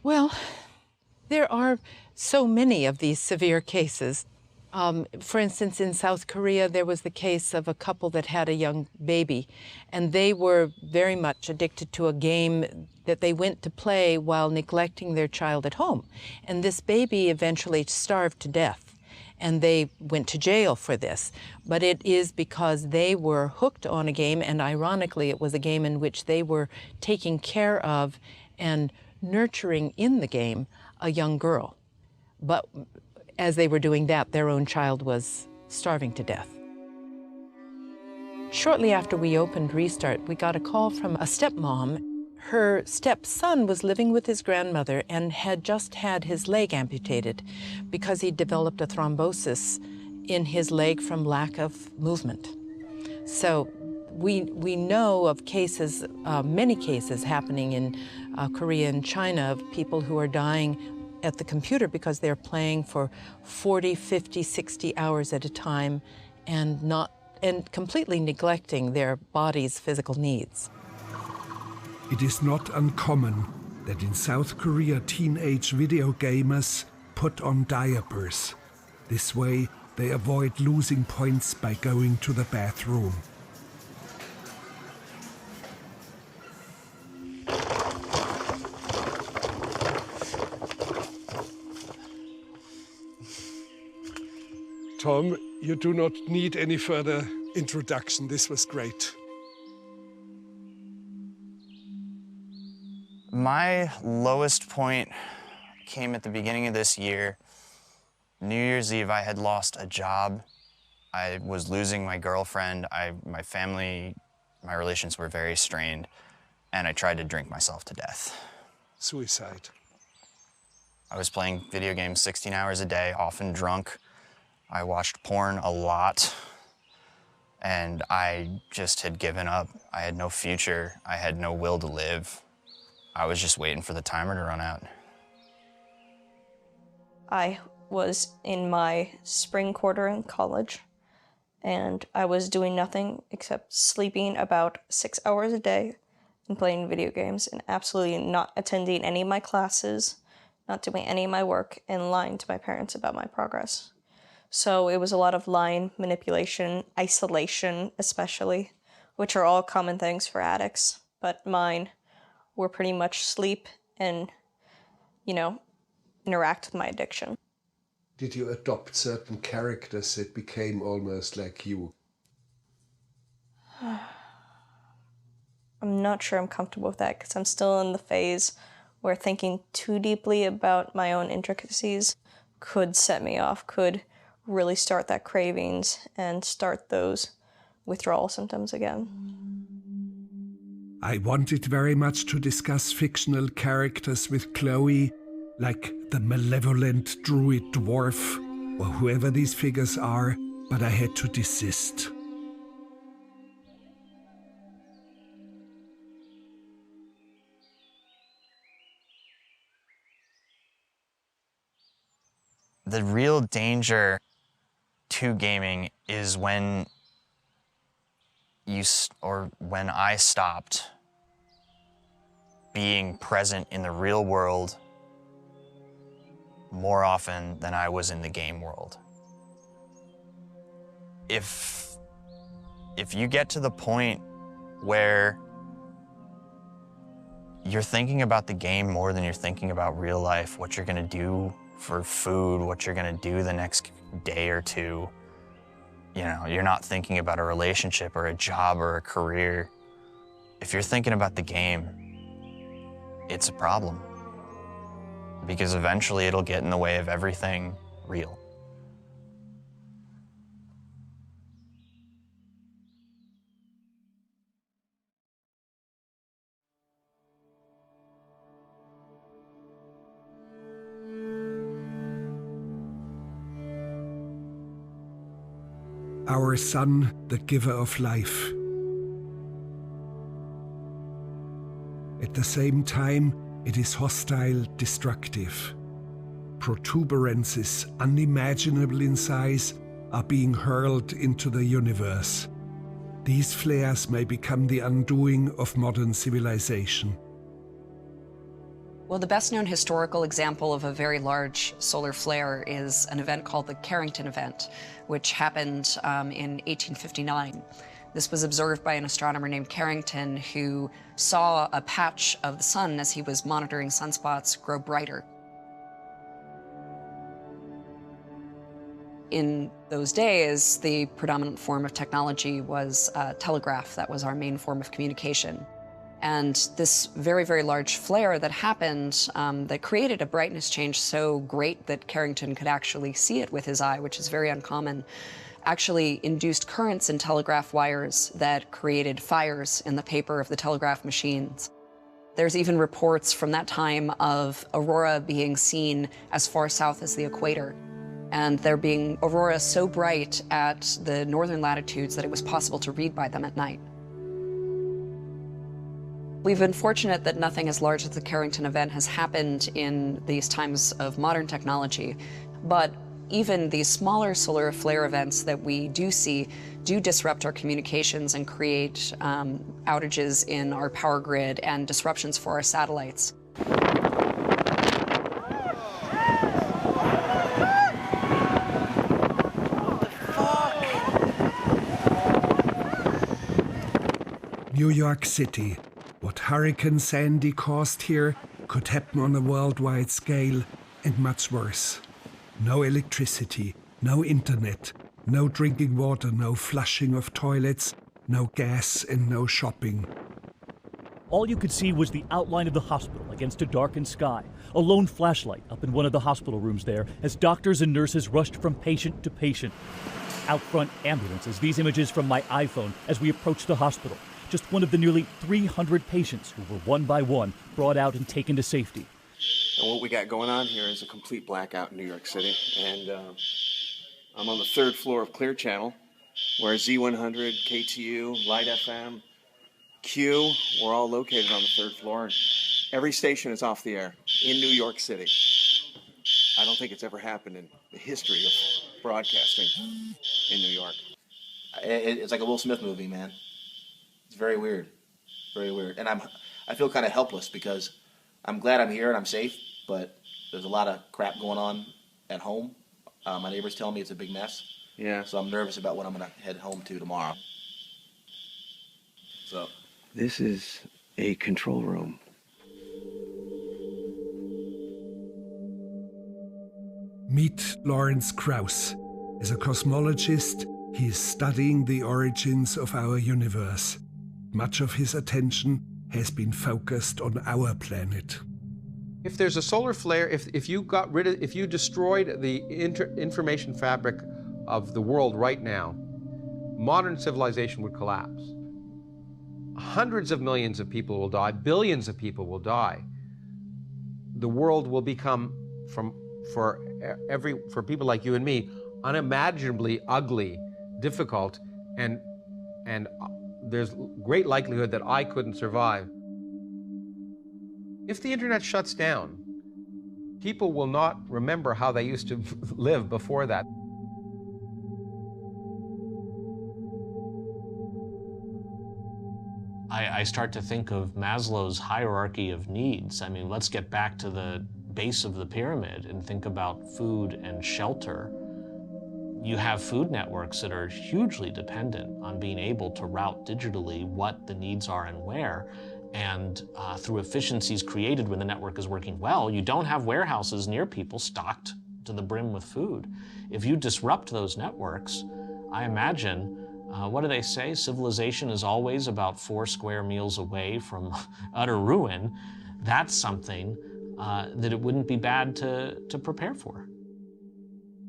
Well, there are so many of these severe cases. For instance, in South Korea, there was the case of a couple that had a young baby, and they were very much addicted to a game that they went to play while neglecting their child at home. And this baby eventually starved to death, and they went to jail for this. But it is because they were hooked on a game, and ironically, it was a game in which they were taking care of and nurturing in the game a young girl. But as they were doing that, their own child was starving to death. Shortly after we opened Restart, we got a call from a stepmom. Her stepson was living with his grandmother and had just had his leg amputated because he developed a thrombosis in his leg from lack of movement. So we know of cases, many cases happening in Korea and China of people who are dying at the computer because they're playing for 40, 50, 60 hours at a time and completely neglecting their body's physical needs. It is not uncommon that in South Korea teenage video gamers put on diapers. This way they avoid losing points by going to the bathroom. Tom, you do not need any further introduction. This was great. My lowest point came at the beginning of this year. New Year's Eve, I had lost a job. I was losing my girlfriend. My family, my relations were very strained, and I tried to drink myself to death. Suicide. I was playing video games 16 hours a day, often drunk. I watched porn a lot, and I just had given up. I had no future. I had no will to live. I was just waiting for the timer to run out. I was in my spring quarter in college, and I was doing nothing except sleeping about 6 hours a day and playing video games and absolutely not attending any of my classes, not doing any of my work, and lying to my parents about my progress. So it was a lot of lying, manipulation, isolation especially, which are all common things for addicts, but mine were pretty much sleep and, interact with my addiction. Did you adopt certain characters that became almost like you? I'm not sure I'm comfortable with that because I'm still in the phase where thinking too deeply about my own intricacies could set me off, could really start that cravings and start those withdrawal symptoms again. I wanted very much to discuss fictional characters with Chloe, like the malevolent druid dwarf, or whoever these figures are, but I had to desist. The real danger to gaming is when when I stopped being present in the real world more often than I was in the game world. If you get to the point where you're thinking about the game more than you're thinking about real life, what you're gonna do for food, what you're gonna do the next day or two, you're not thinking about a relationship or a job or a career. If you're thinking about the game, it's a problem. Because eventually it'll get in the way of everything real. our sun, the giver of life. At the same time, it is hostile, destructive. Protuberances unimaginable in size are being hurled into the universe. These flares may become the undoing of modern civilization. Well, the best known historical example of a very large solar flare is an event called the Carrington event, which happened in 1859. This was observed by an astronomer named Carrington, who saw a patch of the sun as he was monitoring sunspots grow brighter. In those days, the predominant form of technology was telegraph. That was our main form of communication. And this very, very large flare that happened, that created a brightness change so great that Carrington could actually see it with his eye, which is very uncommon, actually induced currents in telegraph wires that created fires in the paper of the telegraph machines. There's even reports from that time of aurora being seen as far south as the equator, and there being auroras so bright at the northern latitudes that it was possible to read by them at night. We've been fortunate that nothing as large as the Carrington event has happened in these times of modern technology, but even these smaller solar flare events that we do see do disrupt our communications and create outages in our power grid and disruptions for our satellites. New York City. What Hurricane Sandy caused here could happen on a worldwide scale, and much worse. No electricity, no internet, no drinking water, no flushing of toilets, no gas and no shopping. All you could see was the outline of the hospital against a darkened sky, a lone flashlight up in one of the hospital rooms there as doctors and nurses rushed from patient to patient. Out front, ambulances, these images from my iPhone as we approached the hospital. Just one of the nearly 300 patients who were one by one brought out and taken to safety. And what we got going on here is a complete blackout in New York City. And I'm on the 3rd floor of Clear Channel, where Z100, KTU, Light FM, Q, we're all located on the 3rd floor. And every station is off the air in New York City. I don't think it's ever happened in the history of broadcasting in New York. It's like a Will Smith movie, man. It's very weird, very weird. And I feel kind of helpless because I'm glad I'm here and I'm safe, but there's a lot of crap going on at home. My neighbors tell me it's a big mess. Yeah. So I'm nervous about what I'm going to head home to tomorrow. So. This is a control room. Meet Lawrence Krauss. As a cosmologist, he is studying the origins of our universe. Much of his attention has been focused on our planet. If there's a solar flare, if you destroyed the information fabric of the world right now, modern civilization would collapse. Hundreds of millions of people will die, billions of people will die. The world will become, for people like you and me, unimaginably ugly, difficult, and there's great likelihood that I couldn't survive. If the internet shuts down, people will not remember how they used to live before that. I start to think of Maslow's hierarchy of needs. I mean, let's get back to the base of the pyramid and think about food and shelter. You have food networks that are hugely dependent on being able to route digitally what the needs are and where. And through efficiencies created when the network is working well, you don't have warehouses near people stocked to the brim with food. If you disrupt those networks, I imagine, what do they say? Civilization is always about 4 square meals away from utter ruin. That's something that it wouldn't be bad to prepare for.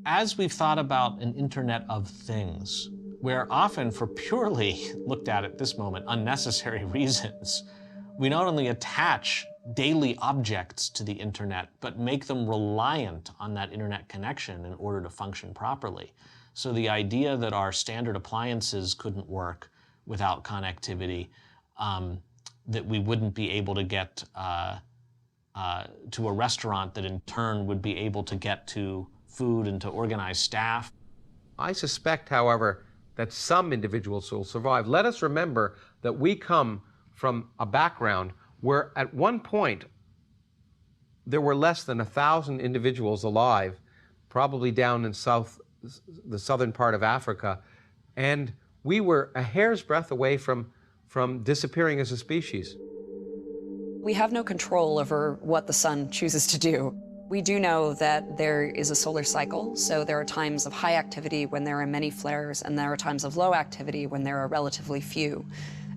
As we've thought about an Internet of Things, where often for purely, looked at this moment, unnecessary reasons, we not only attach daily objects to the internet, but make them reliant on that internet connection in order to function properly. So the idea that our standard appliances couldn't work without connectivity, that we wouldn't be able to get to a restaurant that in turn would be able to get to food and to organize staff. I suspect, however, that some individuals will survive. Let us remember that we come from a background where at one point there were less than 1,000 individuals alive, probably down in the southern part of Africa, and we were a hair's breadth away from disappearing as a species. We have no control over what the sun chooses to do. We do know that there is a solar cycle, so there are times of high activity when there are many flares, and there are times of low activity when there are relatively few.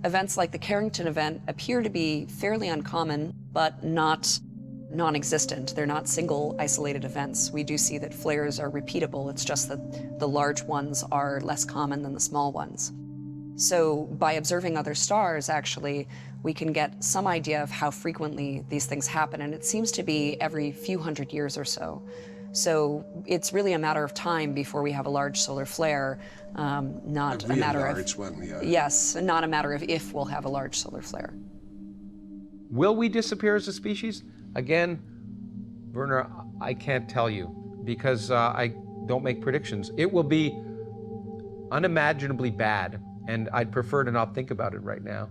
Events like the Carrington event appear to be fairly uncommon, but not non-existent. They're not single isolated events. We do see that flares are repeatable. It's just that the large ones are less common than the small ones. So by observing other stars, actually, we can get some idea of how frequently these things happen, and it seems to be every few hundred years or so. So it's really a matter of time before we have a large solar flare, not a matter of... One, yeah. Yes, not a matter of if we'll have a large solar flare. Will we disappear as a species? Again, Werner, I can't tell you because I don't make predictions. It will be unimaginably bad, and I'd prefer to not think about it right now.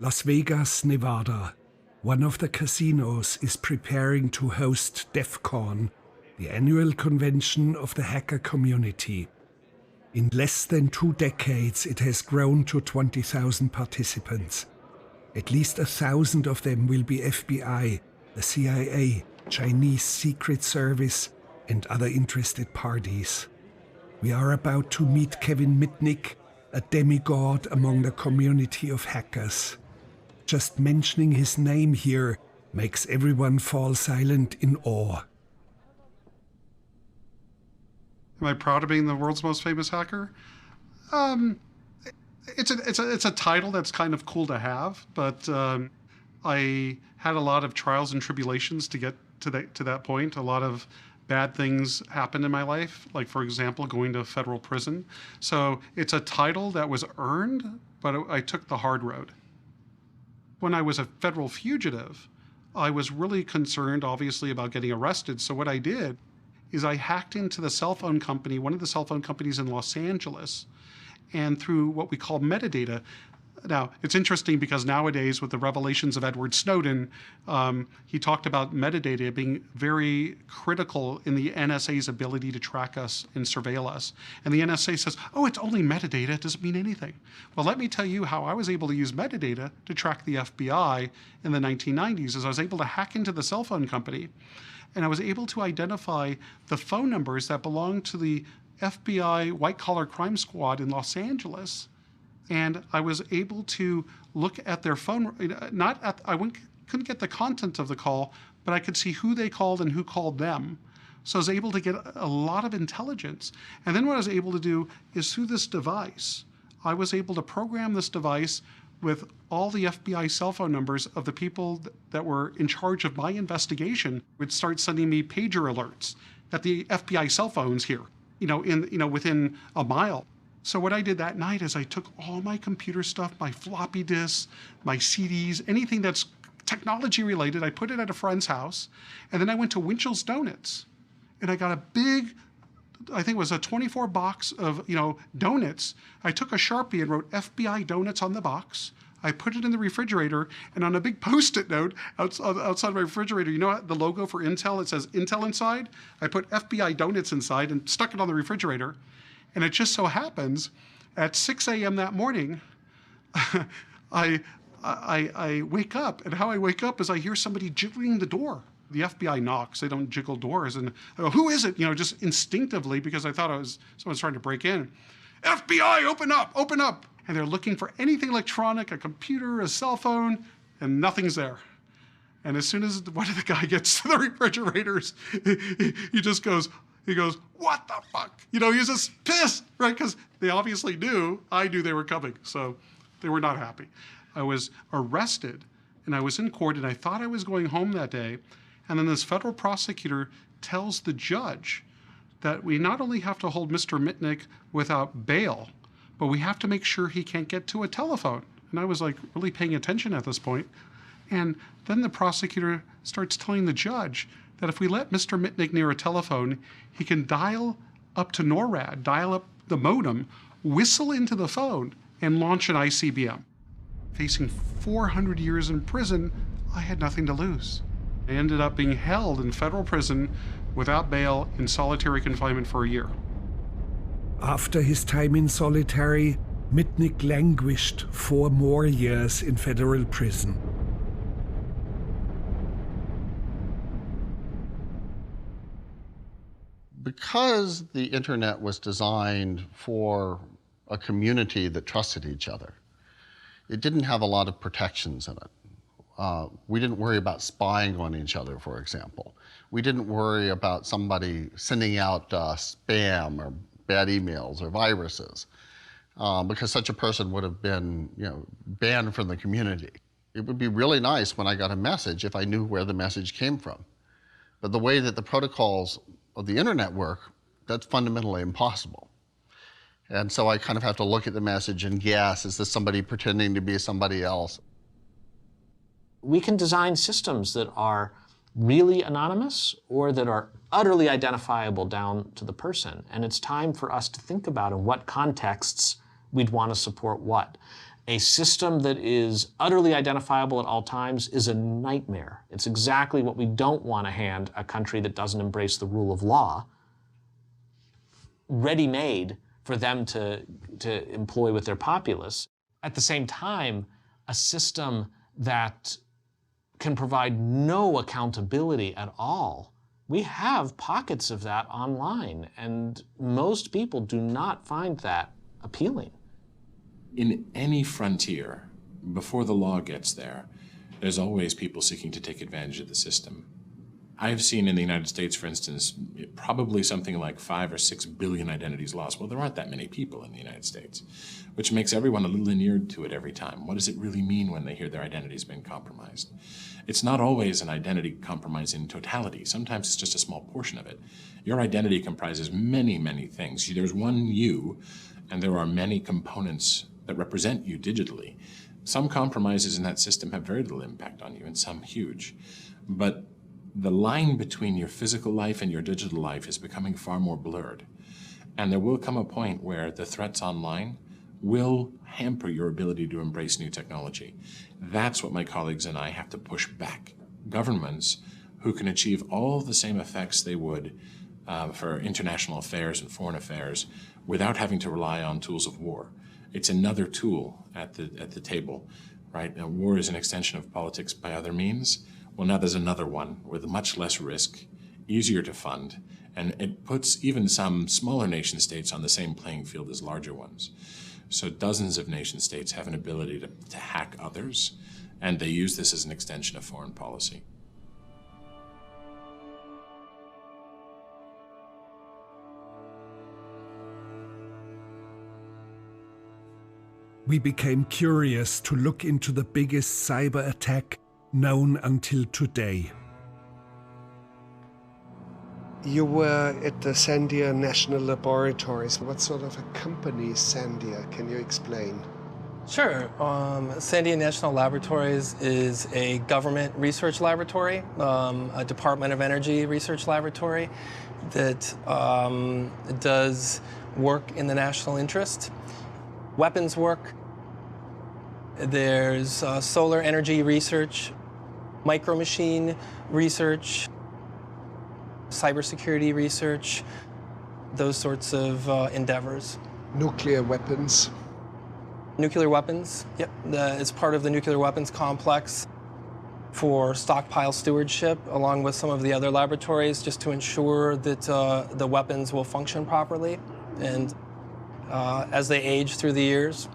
Las Vegas, Nevada. One of the casinos is preparing to host DEF CON, the annual convention of the hacker community. In less than 2 decades, it has grown to 20,000 participants. At least 1,000 of them will be FBI, the CIA, Chinese Secret Service, and other interested parties. We are about to meet Kevin Mitnick, a demigod among the community of hackers. Just mentioning his name here makes everyone fall silent in awe. Am I proud of being the world's most famous hacker? It's a title that's kind of cool to have, but I had a lot of trials and tribulations to get to that point. A lot of bad things happened in my life, like, for example, going to federal prison. So it's a title that was earned, but I took the hard road. When I was a federal fugitive, I was really concerned, obviously, about getting arrested. So what I did is I hacked into the cell phone company, one of the cell phone companies in Los Angeles, and through what we call metadata. Now, it's interesting because nowadays with the revelations of Edward Snowden, he talked about metadata being very critical in the NSA's ability to track us and surveil us. And the NSA says, oh, it's only metadata, it doesn't mean anything. Well, let me tell you how I was able to use metadata to track the FBI in the 1990s, is I was able to hack into the cell phone company, and I was able to identify the phone numbers that belonged to the FBI white-collar crime squad in Los Angeles. And I was able to look at their phone, couldn't get the content of the call, but I could see who they called and who called them. So I was able to get a lot of intelligence. And then what I was able to do is through this device, I was able to program this device with all the FBI cell phone numbers of the people that were in charge of my investigation. It would start sending me pager alerts that the FBI cell phone's here, within a mile. So what I did that night is I took all my computer stuff, my floppy disks, my CDs, anything that's technology related, I put it at a friend's house, and then I went to Winchell's Donuts, and I got a big, I think it was a 24 box of, donuts. I took a Sharpie and wrote FBI Donuts on the box. I put it in the refrigerator, and on a big Post-it note outside my refrigerator, the logo for Intel, it says Intel inside? I put FBI Donuts inside and stuck it on the refrigerator. And it just so happens, at 6 a.m. that morning, I wake up, and how I wake up is I hear somebody jiggling the door. The FBI knocks, they don't jiggle doors, and I go, who is it? Just instinctively, because I thought someone's trying to break in. FBI, open up, open up. And they're looking for anything electronic, a computer, a cell phone, and nothing's there. And as soon as one of the guy gets to the refrigerators, he just goes, He goes, what the fuck? You know, he was just pissed, right? Because they obviously knew, I knew they were coming. So they were not happy. I was arrested and I was in court and I thought I was going home that day. And then this federal prosecutor tells the judge that we not only have to hold Mr. Mitnick without bail, but we have to make sure he can't get to a telephone. And I was like really paying attention at this point. And then the prosecutor starts telling the judge that if we let Mr. Mitnick near a telephone, he can dial up to NORAD, dial up the modem, whistle into the phone, and launch an ICBM. Facing 400 years in prison, I had nothing to lose. I ended up being held in federal prison without bail in solitary confinement for a year. After his time in solitary, Mitnick languished 4 more years in federal prison. Because the internet was designed for a community that trusted each other, it didn't have a lot of protections in it. We didn't worry about spying on each other, for example. We didn't worry about somebody sending out spam or bad emails or viruses, because such a person would have been, banned from the community. It would be really nice when I got a message if I knew where the message came from. But the way that the protocols of the internet work, that's fundamentally impossible. And so I kind of have to look at the message and guess, is this somebody pretending to be somebody else? We can design systems that are really anonymous or that are utterly identifiable down to the person. And it's time for us to think about in what contexts we'd want to support what. A system that is utterly identifiable at all times is a nightmare. It's exactly what we don't want to hand a country that doesn't embrace the rule of law, ready-made for them to employ with their populace. At the same time, a system that can provide no accountability at all. We have pockets of that online, and most people do not find that appealing. In any frontier, before the law gets there, there's always people seeking to take advantage of the system. I've seen in the United States, for instance, probably something like 5 or 6 billion identities lost. Well, there aren't that many people in the United States, which makes everyone a little inured to it every time. What does it really mean when they hear their identity's been compromised? It's not always an identity compromise in totality. Sometimes it's just a small portion of it. Your identity comprises many, many things. There's one you, and there are many components that represent you digitally. Some compromises in that system have very little impact on you, and some huge. But the line between your physical life and your digital life is becoming far more blurred. And there will come a point where the threats online will hamper your ability to embrace new technology. That's what my colleagues and I have to push back. Governments who can achieve all the same effects they would for international affairs and foreign affairs without having to rely on tools of war. It's another tool at the table, right? Now, war is an extension of politics by other means. Well, now there's another one with much less risk, easier to fund, and it puts even some smaller nation states on the same playing field as larger ones. So dozens of nation states have an ability to hack others, and they use this as an extension of foreign policy. We became curious to look into the biggest cyber attack known until today. You were at the Sandia National Laboratories. What sort of a company is Sandia? Can you explain? Sure. Sandia National Laboratories is a government research laboratory, a Department of Energy research laboratory that does work in the national interest. Weapons work. There's solar energy research, micro-machine research, cybersecurity research, those sorts of endeavors. Nuclear weapons? Nuclear weapons, yep. It's part of the nuclear weapons complex for stockpile stewardship, along with some of the other laboratories, just to ensure that the weapons will function properly and as they age through the years.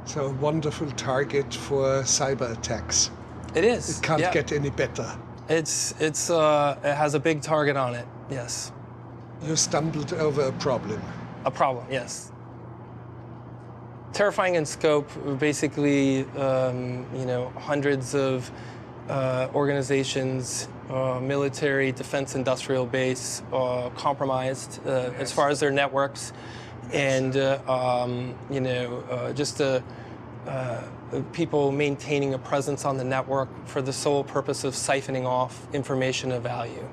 So a wonderful target for cyber attacks. It is. It can't get any better. It has a big target on it, yes. You stumbled over a problem. A problem, yes. Terrifying in scope, basically, hundreds of organizations, military, defense industrial base, compromised as far as their networks, and people maintaining a presence on the network for the sole purpose of siphoning off information of value.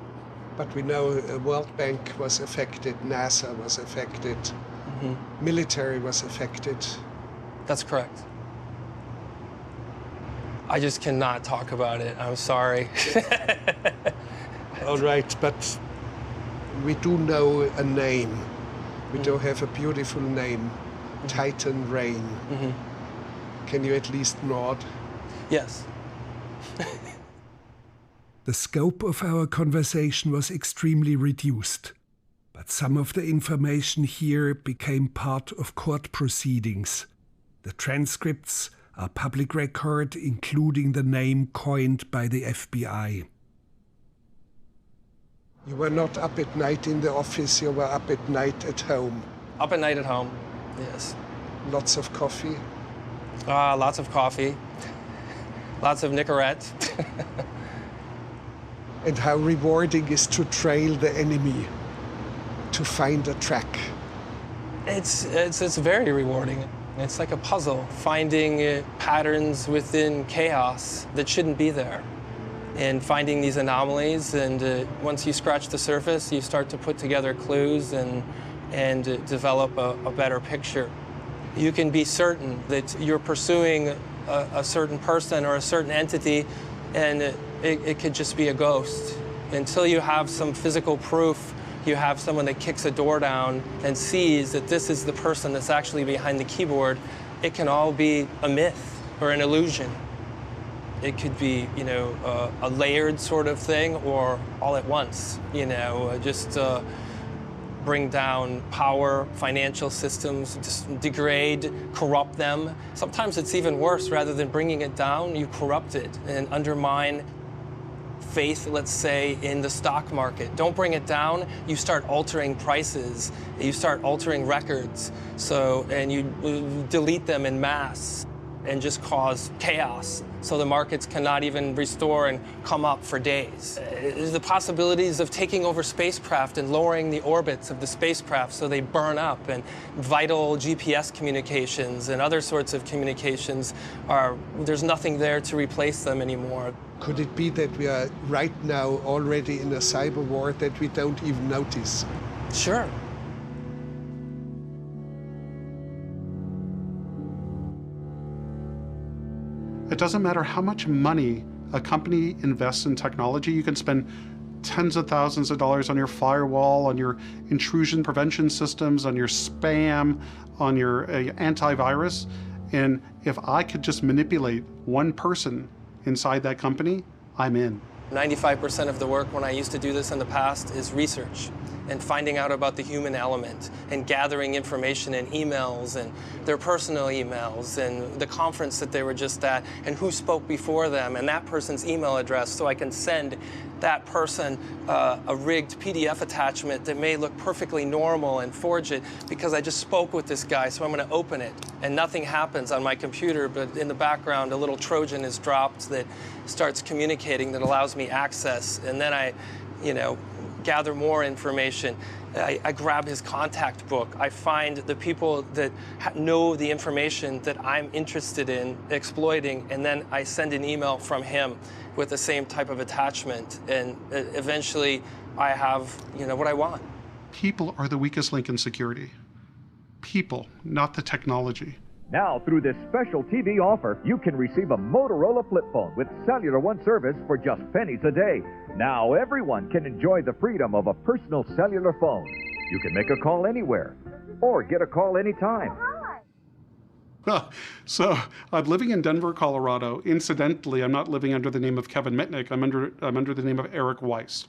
But we know World Bank was affected, NASA was affected, military was affected. That's correct. I just cannot talk about it. I'm sorry. All right, but we do know a name. We do have a beautiful name, Titan Rain. Can you at least nod? Yes. The scope of our conversation was extremely reduced, but some of the information here became part of court proceedings. The transcripts are public record, including the name coined by the FBI. You were not up at night in the office, you were up at night at home. Up at night at home, yes. Lots of coffee? Lots of coffee. Lots of Nicorette. And how rewarding is to trail the enemy, to find a track? It's very rewarding. It's like a puzzle, finding patterns within chaos that shouldn't be there, and finding these anomalies. And once you scratch the surface, you start to put together clues and develop a better picture. You can be certain that you're pursuing a certain person or a certain entity, and it could just be a ghost. Until you have some physical proof, you have someone that kicks a door down and sees that this is the person that's actually behind the keyboard, it can all be a myth or an illusion. It could be, a layered sort of thing, or all at once, just bring down power, financial systems, just degrade, corrupt them. Sometimes it's even worse. Rather than bringing it down, you corrupt it and undermine faith, let's say, in the stock market. Don't bring it down, you start altering prices, you start altering records, and you delete them in mass and just cause chaos. So the markets cannot even restore and come up for days. The possibilities of taking over spacecraft and lowering the orbits of the spacecraft so they burn up, and vital GPS communications and other sorts of communications there's nothing there to replace them anymore. Could it be that we are right now already in a cyber war that we don't even notice? Sure. It doesn't matter how much money a company invests in technology. You can spend tens of thousands of dollars on your firewall, on your intrusion prevention systems, on your spam, on your antivirus. And if I could just manipulate one person inside that company, I'm in. 95% of the work when I used to do this in the past is research and finding out about the human element and gathering information in emails and their personal emails and the conference that they were just at and who spoke before them and that person's email address, so I can send that person a rigged PDF attachment that may look perfectly normal and forge it because I just spoke with this guy, so I'm going to open it and nothing happens on my computer, but in the background a little Trojan is dropped that starts communicating, that allows me access, and then I gather more information. I grab his contact book. I find the people that know the information that I'm interested in exploiting, and then I send an email from him with the same type of attachment, and eventually I have, what I want. People are the weakest link in security. People, not the technology. Now, through this special TV offer, you can receive a Motorola flip phone with Cellular One service for just pennies a day. Now, everyone can enjoy the freedom of a personal cellular phone. You can make a call anywhere or get a call anytime. So I'm living in Denver, Colorado. Incidentally, I'm not living under the name of Kevin Mitnick. I'm under the name of Eric Weiss.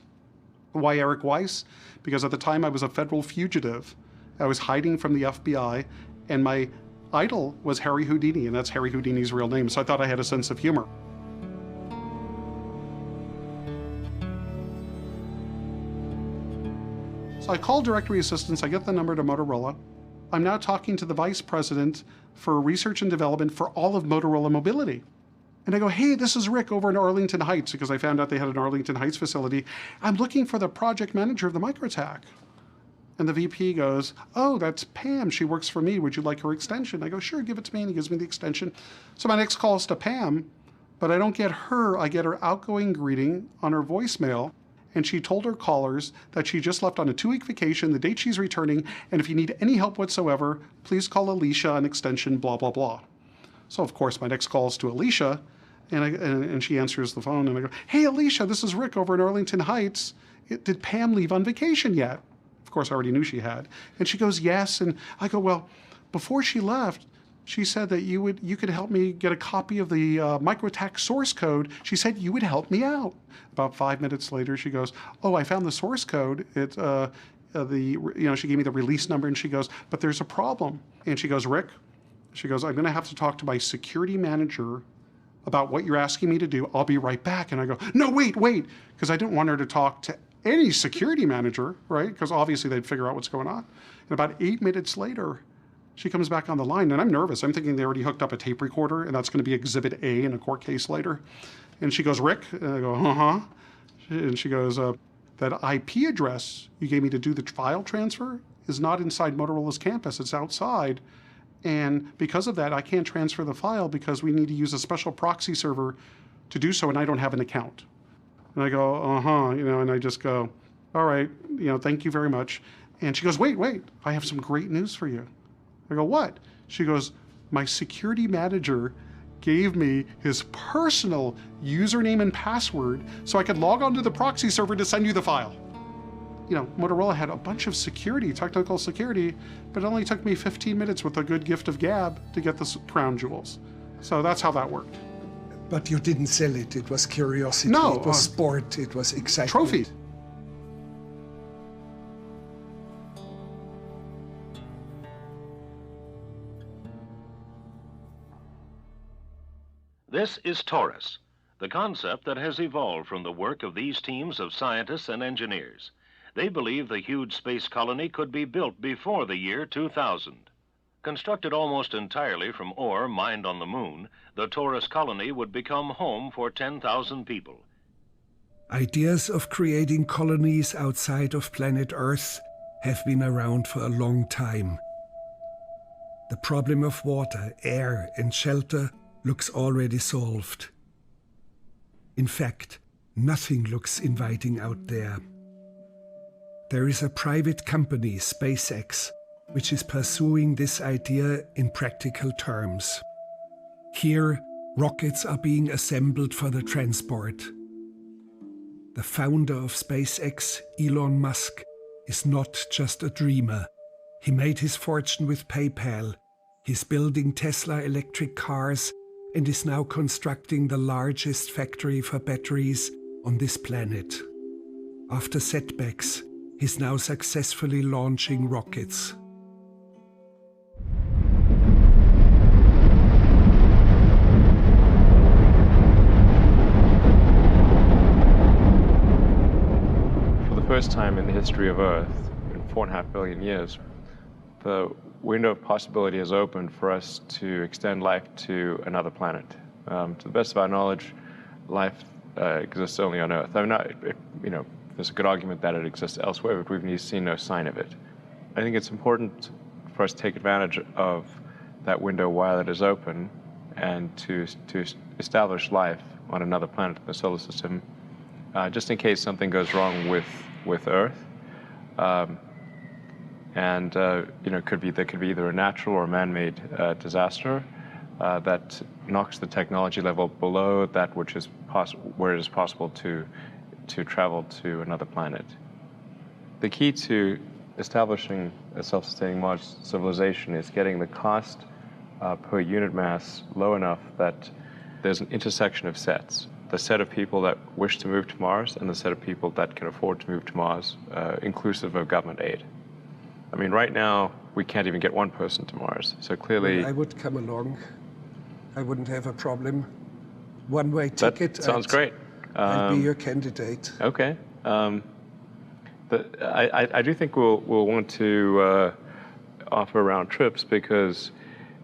Why Eric Weiss? Because at the time I was a federal fugitive. I was hiding from the FBI, and my idol was Harry Houdini, and that's Harry Houdini's real name, so I thought I had a sense of humor. So I call directory assistance, I get the number to Motorola. I'm now talking to the vice president for research and development for all of Motorola Mobility. And I go, hey, this is Rick over in Arlington Heights, because I found out they had an Arlington Heights facility. I'm looking for the project manager of the microattack. And the VP goes, oh, that's Pam. She works for me. Would you like her extension? I go, sure, give it to me. And he gives me the extension. So my next call is to Pam, but I don't get her. I get her outgoing greeting on her voicemail. And she told her callers that she just left on a 2-week vacation, the date she's returning, and if you need any help whatsoever, please call Alicia on extension blah, blah, blah. So of course, my next call is to Alicia, and she answers the phone, and I go, hey, Alicia, this is Rick over in Arlington Heights. Did Pam leave on vacation yet? Of course, I already knew she had. And she goes, yes. And I go, well, before she left, she said that you could help me get a copy of the microattack source code. She said you would help me out. About 5 minutes later, she goes, oh, I found the source code. She gave me the release number, and she goes, but there's a problem. And she goes, Rick, she goes, I'm going to have to talk to my security manager about what you're asking me to do. I'll be right back. And I go, no, wait, because I didn't want her to talk to any security manager, right? Because obviously they'd figure out what's going on. And about 8 minutes later, she comes back on the line, and I'm nervous. I'm thinking they already hooked up a tape recorder, and that's going to be Exhibit A in a court case later. And she goes, Rick? And I go, uh-huh. And she goes, that IP address you gave me to do the file transfer is not inside Motorola's campus. It's outside. And because of that, I can't transfer the file because we need to use a special proxy server to do so, and I don't have an account. And I go, uh-huh, and I just go, all right, thank you very much. And she goes, wait, I have some great news for you. I go, what? She goes, my security manager gave me his personal username and password so I could log onto the proxy server to send you the file. Motorola had a bunch of technical security, but it only took me 15 minutes with a good gift of gab to get the crown jewels. So that's how that worked. But you didn't sell it. It was curiosity. No. It was sport. It was excitement. Trophy. This is Taurus, the concept that has evolved from the work of these teams of scientists and engineers. They believe the huge space colony could be built before the year 2000. Constructed almost entirely from ore mined on the moon, the Taurus colony would become home for 10,000 people. Ideas of creating colonies outside of planet Earth have been around for a long time. The problem of water, air, and shelter looks already solved. In fact, nothing looks inviting out there. There is a private company, SpaceX, which is pursuing this idea in practical terms. Here, rockets are being assembled for the transport. The founder of SpaceX, Elon Musk, is not just a dreamer. He made his fortune with PayPal. He's building Tesla electric cars and is now constructing the largest factory for batteries on this planet. After setbacks, he's now successfully launching rockets. For the first time in the history of Earth, in 4.5 billion years, the window of possibility has opened for us to extend life to another planet. To the best of our knowledge, life exists only on Earth. I mean, there's a good argument that it exists elsewhere, but we've seen no sign of it. I think it's important for us to take advantage of that window while it is open and to establish life on another planet in the solar system, just in case something goes wrong with Earth. There could be either a natural or man-made disaster that knocks the technology level below that which is where it is possible to travel to another planet. The key to establishing a self-sustaining Mars civilization is getting the cost per unit mass low enough that there's an intersection of sets. The set of people that wish to move to Mars and the set of people that can afford to move to Mars, inclusive of government aid. I mean, right now, we can't even get one person to Mars. So clearly... Well, I would come along. I wouldn't have a problem. One-way ticket. That sounds great. I'd be your candidate. Okay. I do think we'll want to offer round trips because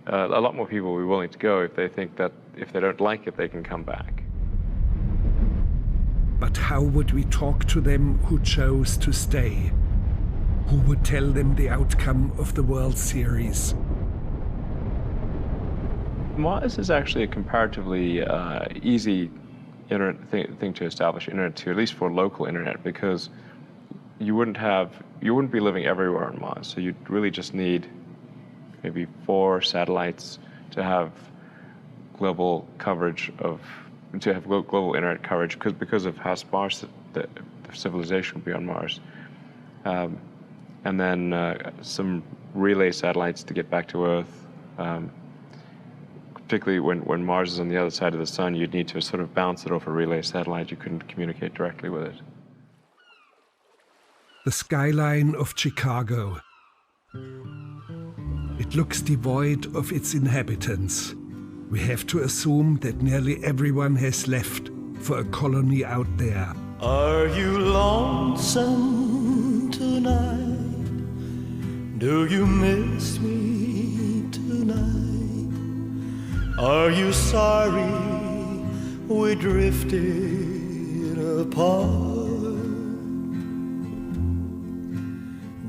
a lot more people will be willing to go if they think that if they don't like it, they can come back. But how would we talk to them who chose to stay? Who would tell them the outcome of the World Series? Mars is actually a comparatively easy thing to establish internet to, at least for local internet, because you wouldn't be living everywhere on Mars. So you'd really just need maybe 4 satellites to have global coverage global internet coverage because of how sparse the civilization would be on Mars. And then some relay satellites to get back to Earth. Particularly when Mars is on the other side of the sun, you'd need to sort of bounce it off a relay satellite. You couldn't communicate directly with it. The skyline of Chicago. It looks devoid of its inhabitants. We have to assume that nearly everyone has left for a colony out there. Are you lonesome tonight? Do you miss me tonight? Are you sorry we drifted apart?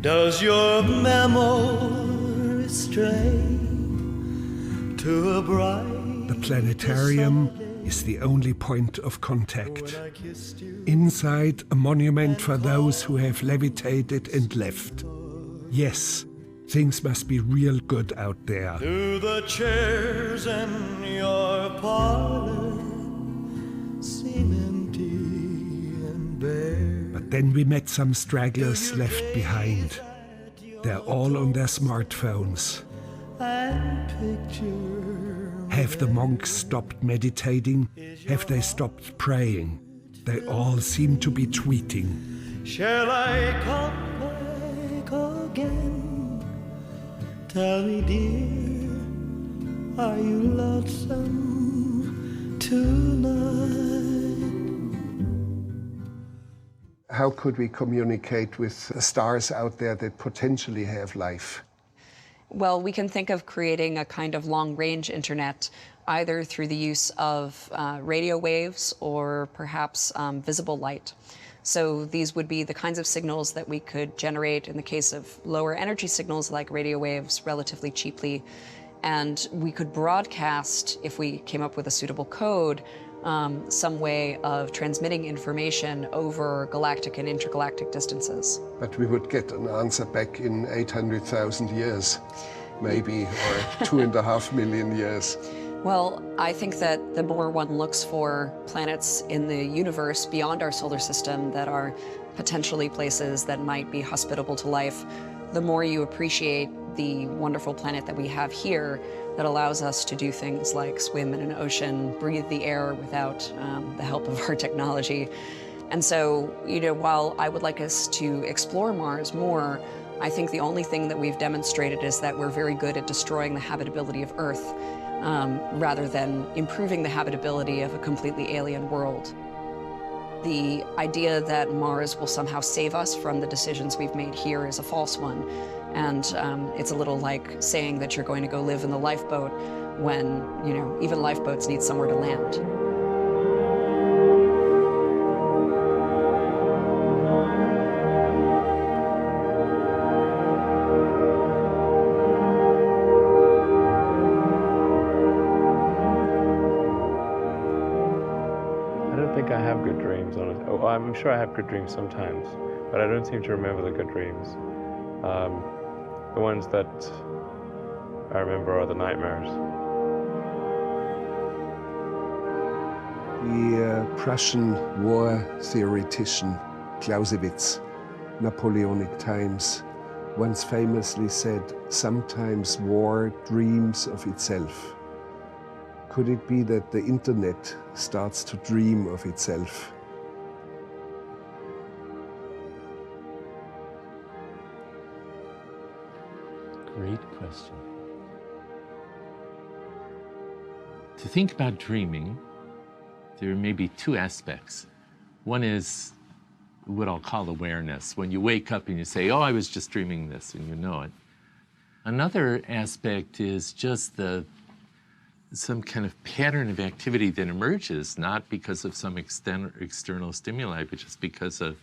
Does your memory stray to a bright... The planetarium is the only point of contact. Inside, a monument for those who have levitated and left. Yes, things must be real good out there. Do the chairs in your parlor seem empty and bare? But then we met some stragglers left behind. They're all on their smartphones. Have the monks stopped meditating? Have they stopped praying? They all seem to be tweeting. Shall I come back again? Tell me, dear, are you lonesome tonight? How could we communicate with stars out there that potentially have life? Well, we can think of creating a kind of long-range internet, either through the use of radio waves or perhaps visible light. So these would be the kinds of signals that we could generate in the case of lower energy signals like radio waves relatively cheaply. And we could broadcast, if we came up with a suitable code, some way of transmitting information over galactic and intergalactic distances. But we would get an answer back in 800,000 years, maybe, or 2.5 million years. Well, I think that the more one looks for planets in the universe beyond our solar system that are potentially places that might be hospitable to life, the more you appreciate the wonderful planet that we have here that allows us to do things like swim in an ocean, breathe the air without the help of our technology. And so, while I would like us to explore Mars more, I think the only thing that we've demonstrated is that we're very good at destroying the habitability of Earth, rather than improving the habitability of a completely alien world. The idea that Mars will somehow save us from the decisions we've made here is a false one. And it's a little like saying that you're going to go live in the lifeboat when, even lifeboats need somewhere to land. I don't think I have good dreams, honestly. Oh, I'm sure I have good dreams sometimes, but I don't seem to remember the good dreams. The ones that I remember are the nightmares. The Prussian war theoretician Clausewitz, Napoleonic times, once famously said, "Sometimes war dreams of itself." Could it be that the internet starts to dream of itself? Great question. To think about dreaming, there may be two aspects. One is what I'll call awareness. When you wake up and you say, oh, I was just dreaming this, and you know it. Another aspect is just some kind of pattern of activity that emerges, not because of some external stimuli, but just because of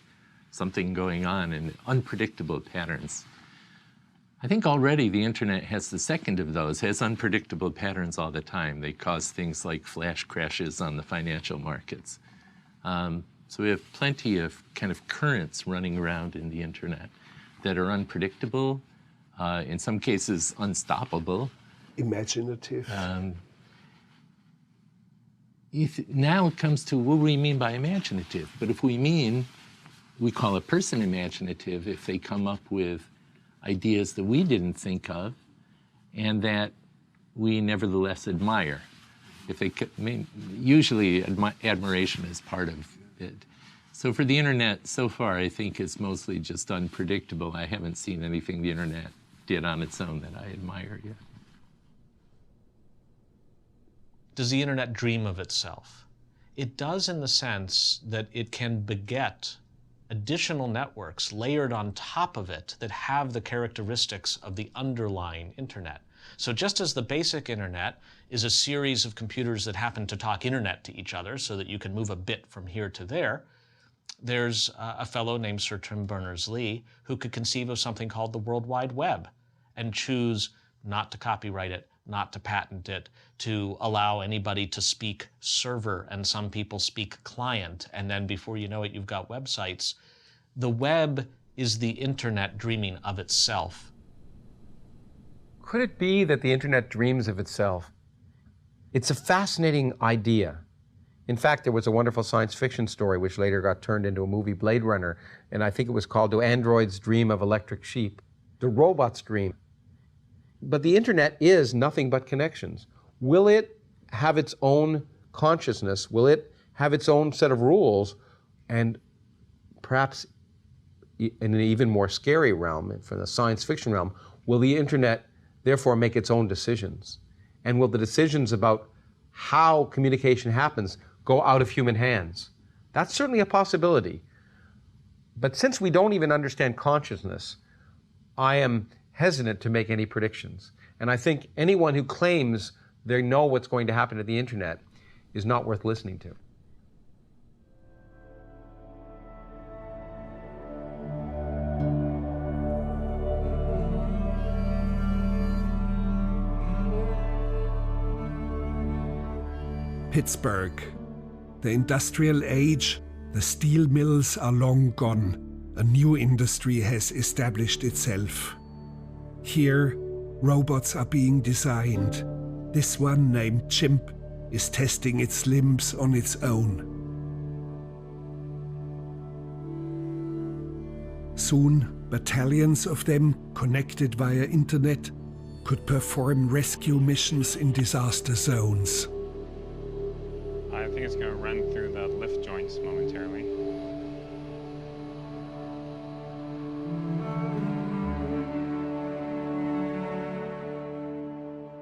something going on in unpredictable patterns. I think already the internet has the second of those, has unpredictable patterns all the time. They cause things like flash crashes on the financial markets. So we have plenty of kind of currents running around in the internet that are unpredictable, in some cases unstoppable. Imaginative. Now it comes to what do we mean by imaginative? But if we call a person imaginative if they come up with ideas that we didn't think of and that we nevertheless admire. Usually admiration is part of it. So for the internet, so far, I think it's mostly just unpredictable. I haven't seen anything the internet did on its own that I admire yet. Does the internet dream of itself? It does in the sense that it can beget additional networks layered on top of it that have the characteristics of the underlying internet. So just as the basic internet is a series of computers that happen to talk internet to each other so that you can move a bit from here to there, there's a fellow named Sir Tim Berners-Lee who could conceive of something called the World Wide Web and choose not to copyright it, not to patent it, to allow anybody to speak server and some people speak client, and then before you know it, you've got websites. The web is the internet dreaming of itself. Could it be that the internet dreams of itself? It's a fascinating idea. In fact, there was a wonderful science fiction story which later got turned into a movie, Blade Runner, and I think it was called Do Androids Dream of Electric Sheep? Do Robots Dream? But the internet is nothing but connections. Will it have its own consciousness? Will it have its own set of rules? And perhaps in an even more scary realm, from the science fiction realm, will the internet therefore make its own decisions? And will the decisions about how communication happens go out of human hands? That's certainly a possibility. But since we don't even understand consciousness, I am hesitant to make any predictions. And I think anyone who claims they know what's going to happen to the internet is not worth listening to. Pittsburgh. The industrial age, the steel mills are long gone. A new industry has established itself. Here, robots are being designed. This one named Chimp is testing its limbs on its own. Soon, battalions of them, connected via internet, could perform rescue missions in disaster zones. I think it's going to run through the lift joints momentarily.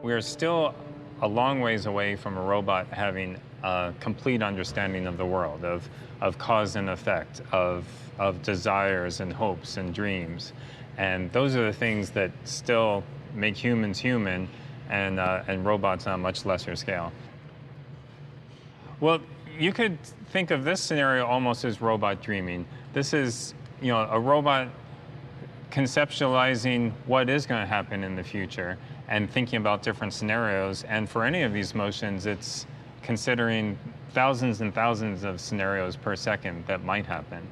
We are still a long ways away from a robot having a complete understanding of the world, of cause and effect, of desires and hopes and dreams. And those are the things that still make humans human and robots on a much lesser scale. Well, you could think of this scenario almost as robot dreaming. This is, a robot conceptualizing what is going to happen in the future and thinking about different scenarios. And for any of these motions, it's considering thousands and thousands of scenarios per second that might happen.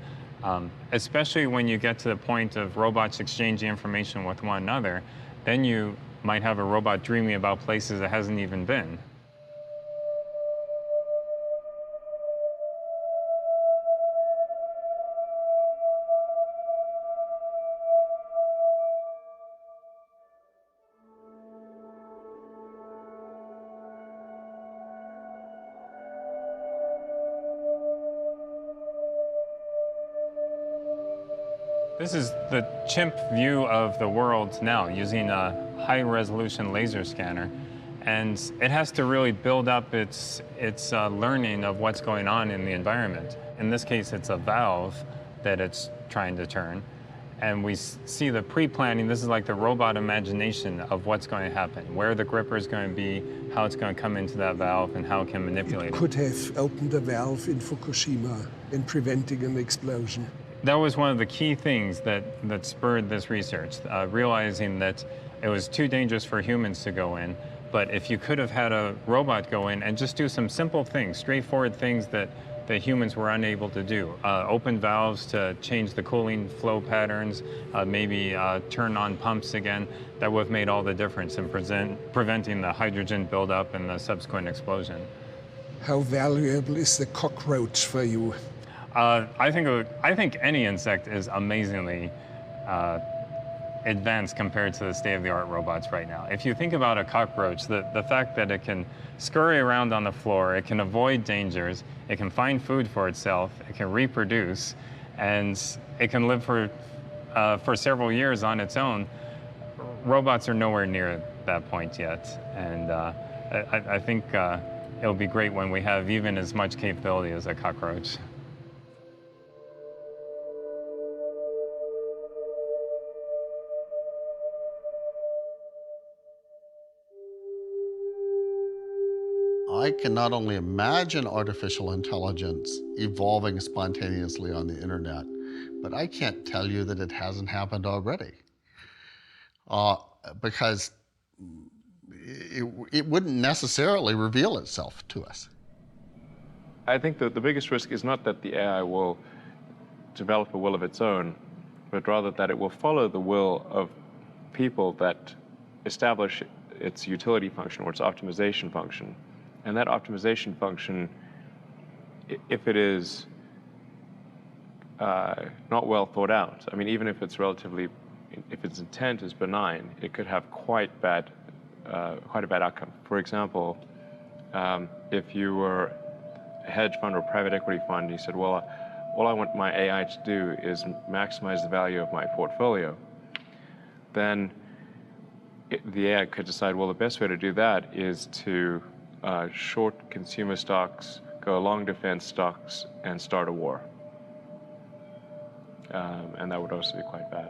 Especially when you get to the point of robots exchanging information with one another, then you might have a robot dreaming about places it hasn't even been. This is the chimp view of the world now using a high-resolution laser scanner. And it has to really build up its learning of what's going on in the environment. In this case, it's a valve that it's trying to turn. And we see the pre-planning. This is like the robot imagination of what's going to happen, where the gripper is going to be, how it's going to come into that valve, and how it can manipulate it. Could have opened a valve in Fukushima and preventing an explosion. That was one of the key things that spurred this research, realizing that it was too dangerous for humans to go in. But if you could have had a robot go in and just do some simple things, straightforward things that humans were unable to do. Open valves to change the cooling flow patterns, maybe turn on pumps again, that would have made all the difference in preventing the hydrogen buildup and the subsequent explosion. How valuable is the cockroach for you? I think any insect is amazingly advanced compared to the state-of-the-art robots right now. If you think about a cockroach, the fact that it can scurry around on the floor, it can avoid dangers, it can find food for itself, it can reproduce, and it can live for several years on its own, robots are nowhere near that point yet. And I think it'll be great when we have even as much capability as a cockroach. I can not only imagine artificial intelligence evolving spontaneously on the internet, but I can't tell you that it hasn't happened already. Because it wouldn't necessarily reveal itself to us. I think that the biggest risk is not that the AI will develop a will of its own, but rather that it will follow the will of people that establish its utility function or its optimization function. And that optimization function, if it is not well thought out, I mean, even if it's if its intent is benign, it could have quite a bad outcome. For example, if you were a hedge fund or private equity fund, you said, well, all I want my AI to do is maximize the value of my portfolio, then the AI could decide, well, the best way to do that is to short consumer stocks, go long defense stocks, and start a war. And that would also be quite bad.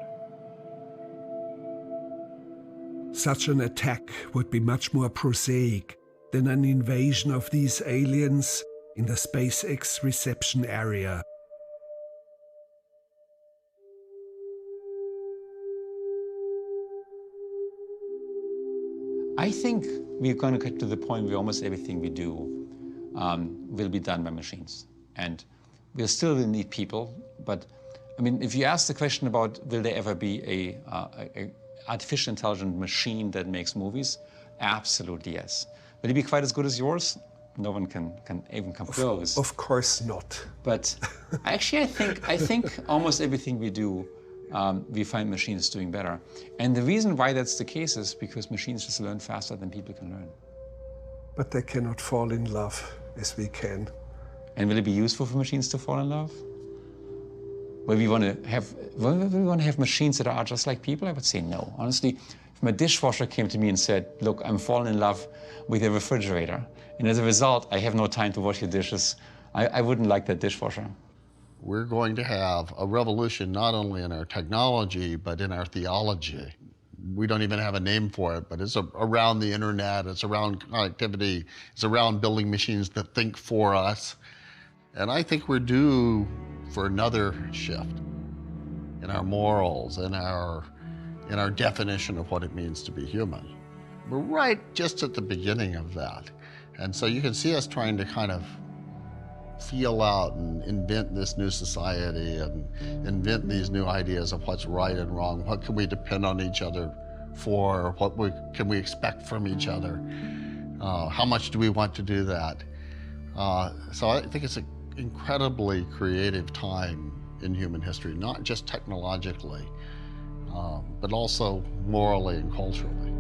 Such an attack would be much more prosaic than an invasion of these aliens in the SpaceX reception area. I think we're going to get to the point where almost everything we do will be done by machines. And we'll still need people, but I mean, if you ask the question about will there ever be a artificial intelligent machine that makes movies, absolutely yes. Will it be quite as good as yours? No one can even come close. Of course not. But actually, I think almost everything we do, we find machines doing better. And the reason why that's the case is because machines just learn faster than people can learn. But they cannot fall in love as we can. And will it be useful for machines to fall in love? Will we want to have machines that are just like people? I would say no. Honestly, if my dishwasher came to me and said, look, I'm falling in love with your refrigerator, and as a result, I have no time to wash your dishes, I wouldn't like that dishwasher. We're going to have a revolution not only in our technology, but in our theology. We don't even have a name for it, but it's around the internet, it's around connectivity, it's around building machines that think for us. And I think we're due for another shift in our morals, in our definition of what it means to be human. We're right just at the beginning of that. And so you can see us trying to kind of feel out and invent this new society and invent these new ideas of what's right and wrong. What can we depend on each other for? Can we expect from each other? How much do we want to do that? So I think it's an incredibly creative time in human history, not just technologically, but also morally and culturally.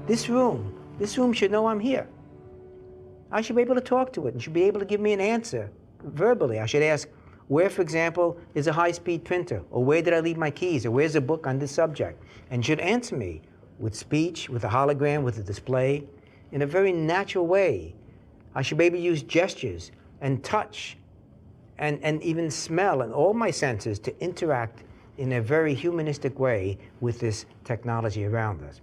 This room should know I'm here. I should be able to talk to it and should be able to give me an answer verbally. I should ask, where, for example, is a high-speed printer? Or where did I leave my keys? Or where's a book on this subject? And should answer me with speech, with a hologram, with a display, in a very natural way. I should be able to use gestures and touch and even smell and all my senses to interact in a very humanistic way with this technology around us.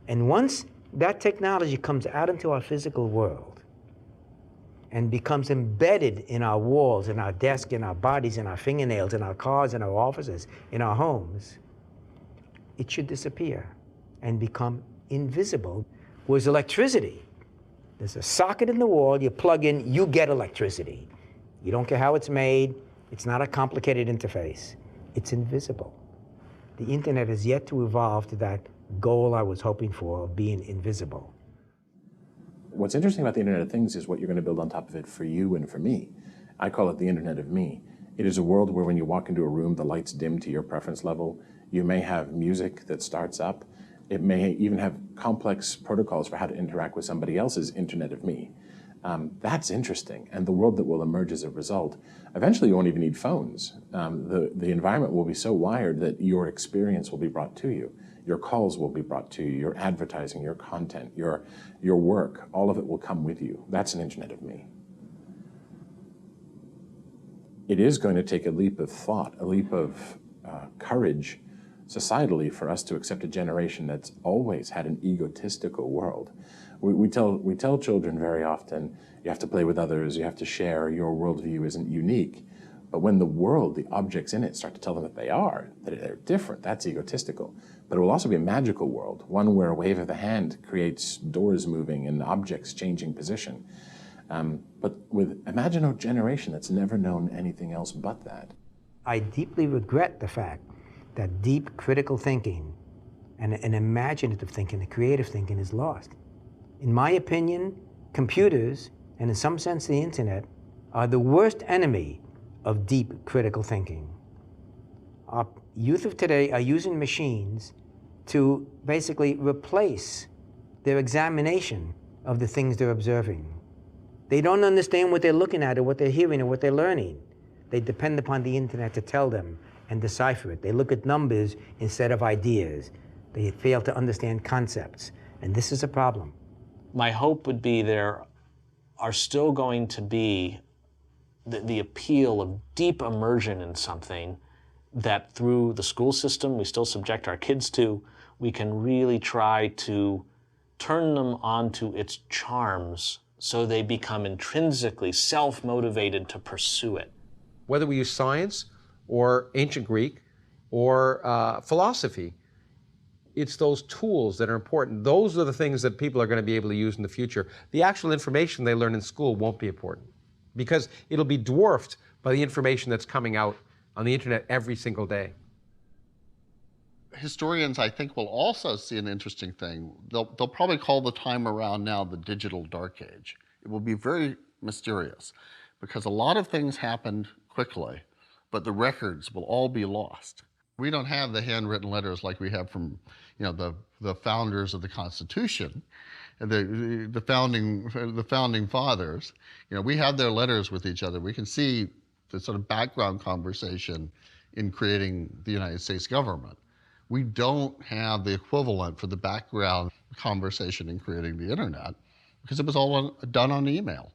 And once that technology comes out into our physical world and becomes embedded in our walls, in our desk, in our bodies, in our fingernails, in our cars, in our offices, in our homes, it should disappear and become invisible. Whereas electricity, there's a socket in the wall, you plug in, you get electricity. You don't care how it's made, it's not a complicated interface. It's invisible. The internet has yet to evolve to that goal I was hoping for of being invisible. What's interesting about the Internet of Things is what you're going to build on top of it for you and for me. I call it the Internet of Me. It is a world where when you walk into a room, the lights dim to your preference level. You may have music that starts up. It may even have complex protocols for how to interact with somebody else's Internet of Me. That's interesting, and the world that will emerge as a result. Eventually you won't even need phones. The environment will be so wired that your experience will be brought to you. Your calls will be brought to you, your advertising, your content, your work, all of it will come with you. That's an Internet of Me. It is going to take a leap of thought, a leap of courage societally for us to accept a generation that's always had an egotistical world. We tell children very often, you have to play with others, you have to share, your worldview isn't unique. But when the world, the objects in it, start to tell them that they're different, that's egotistical. But it will also be a magical world, one where a wave of the hand creates doors moving and objects changing position. But imagine a generation that's never known anything else but that. I deeply regret the fact that deep critical thinking and imaginative thinking, and creative thinking is lost. In my opinion, computers, and in some sense the internet, are the worst enemy of deep critical thinking. Our youth of today are using machines to basically replace their examination of the things they're observing. They don't understand what they're looking at or what they're hearing or what they're learning. They depend upon the internet to tell them and decipher it. They look at numbers instead of ideas. They fail to understand concepts, and this is a problem. My hope would be there are still going to be the appeal of deep immersion in something that through the school system we still subject our kids to, we can really try to turn them onto its charms so they become intrinsically self-motivated to pursue it. Whether we use science or ancient Greek or philosophy, it's those tools that are important. Those are the things that people are going to be able to use in the future. The actual information they learn in school won't be important because it'll be dwarfed by the information that's coming out on the internet every single day. Historians, I think, will also see an interesting thing. They'll probably call the time around now the digital dark age. It will be very mysterious because a lot of things happened quickly, but the records will all be lost. We don't have the handwritten letters like we have from, the founders of the Constitution, the founding fathers. We have their letters with each other. We can see the sort of background conversation in creating the United States government. We don't have the equivalent for the background conversation in creating the internet because it was all done on email.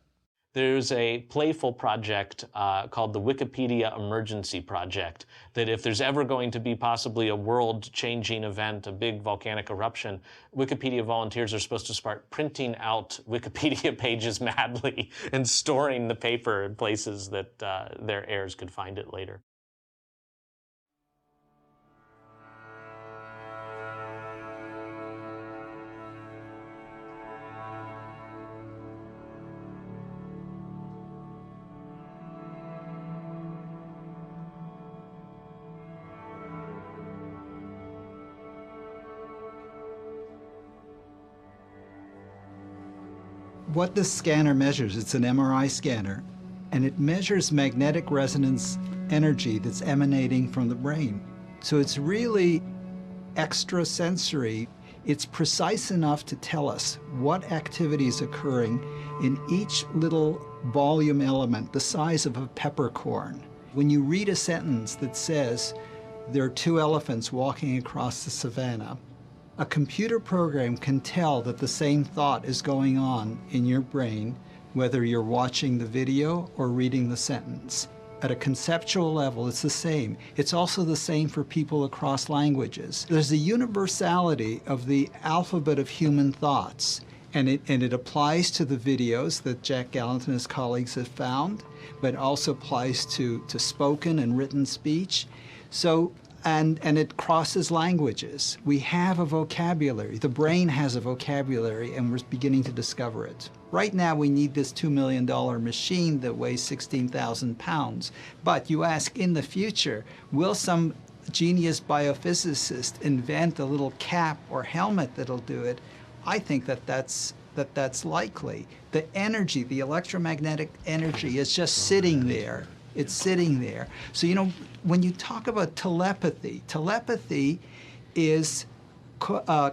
There's a playful project called the Wikipedia Emergency Project, that if there's ever going to be possibly a world-changing event, a big volcanic eruption, Wikipedia volunteers are supposed to start printing out Wikipedia pages madly and storing the paper in places that their heirs could find it later. What this scanner measures, it's an MRI scanner, and it measures magnetic resonance energy that's emanating from the brain. So it's really extrasensory. It's precise enough to tell us what activity is occurring in each little volume element, the size of a peppercorn. When you read a sentence that says, there are two elephants walking across the savannah, a computer program can tell that the same thought is going on in your brain, whether you're watching the video or reading the sentence. At a conceptual level, it's the same. It's also the same for people across languages. There's a universality of the alphabet of human thoughts, and it applies to the videos that Jack Gallant and his colleagues have found, but also applies to spoken and written speech. So, and it crosses languages. We have a vocabulary. The brain has a vocabulary, and we're beginning to discover it. Right now, we need this $2 million machine that weighs 16,000 pounds. But you ask, in the future, will some genius biophysicist invent a little cap or helmet that'll do it? I think that's likely. The energy, the electromagnetic energy, is just sitting there. It's sitting there. So, you know, when you talk about telepathy, telepathy is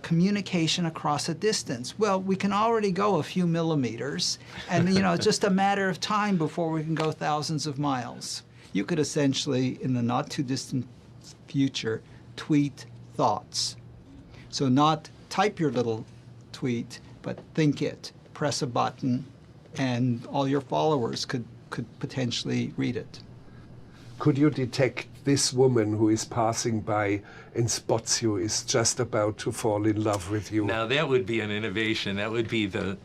communication across a distance. Well, we can already go a few millimeters, and you know, it's just a matter of time before we can go thousands of miles. You could essentially, in the not too distant future, tweet thoughts. So not type your little tweet, but think it, press a button, and all your followers could potentially read it. Could you detect this woman who is passing by and spots you is just about to fall in love with you? Now that would be an innovation. That would be the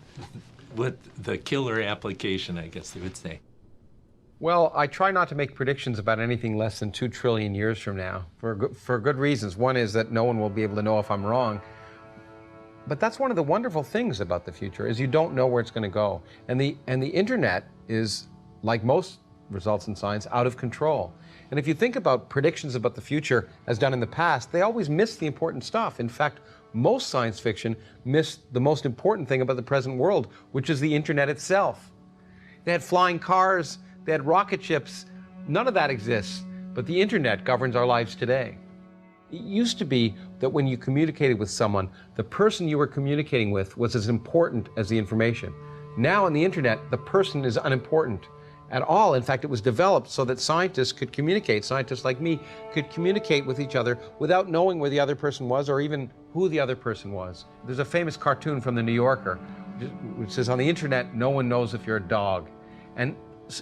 killer application, I guess they would say. Well, I try not to make predictions about anything less than 2 trillion years from now for good reasons. One is that no one will be able to know if I'm wrong. But that's one of the wonderful things about the future, is you don't know where it's going to go. And the internet is, like most results in science, out of control. And if you think about predictions about the future as done in the past, they always miss the important stuff. In fact, most science fiction missed the most important thing about the present world, which is the internet itself. They had flying cars, they had rocket ships. None of that exists, but the internet governs our lives today. It used to be that when you communicated with someone, the person you were communicating with was as important as the information. Now on the internet, the person is unimportant at all. In fact, it was developed so that scientists could communicate. Scientists like me could communicate with each other without knowing where the other person was or even who the other person was. There's a famous cartoon from the New Yorker which says, on the internet, no one knows if you're a dog. And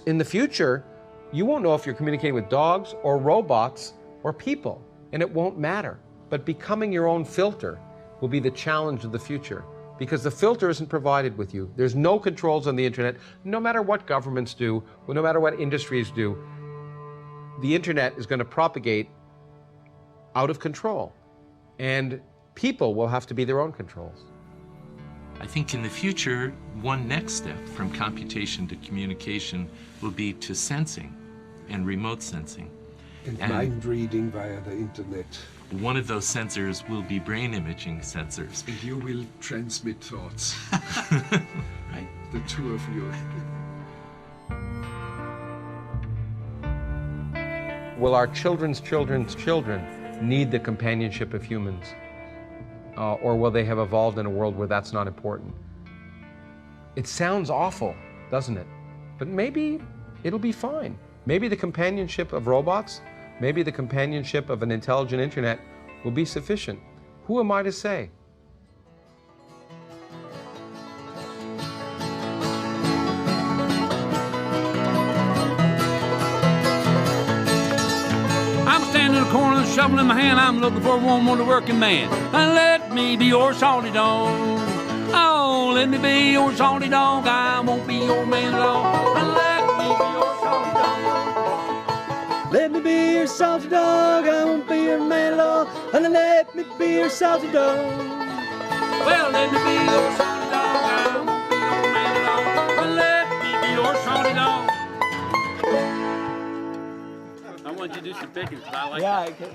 in the future, you won't know if you're communicating with dogs or robots or people, and it won't matter. But becoming your own filter will be the challenge of the future, because the filter isn't provided with you. There's no controls on the internet, no matter what governments do, or no matter what industries do. The internet is going to propagate out of control, and people will have to be their own controls. I think in the future, one next step from computation to communication will be to sensing and remote sensing. And mind reading via the internet. One of those sensors will be brain imaging sensors. And you will transmit thoughts. Right. The two of you. Will our children's children's children need the companionship of humans? Or will they have evolved in a world where that's not important? It sounds awful, doesn't it? But maybe it'll be fine. Maybe the companionship of robots, maybe the companionship of an intelligent internet will be sufficient. Who am I to say? I'm standing in the corner, shovel in my hand, I'm looking for one more working man. And let me be your salty dog. Oh, let me be your salty dog, I won't be your man at all. And let me be your salty dog. Let me be your salty dog, I won't be your man at all. And let me be your salty dog. Well, let me be your salty dog, I won't be your man at all. And let me be your salty dog. I want you to do some picking, because I like it. Yeah, I can.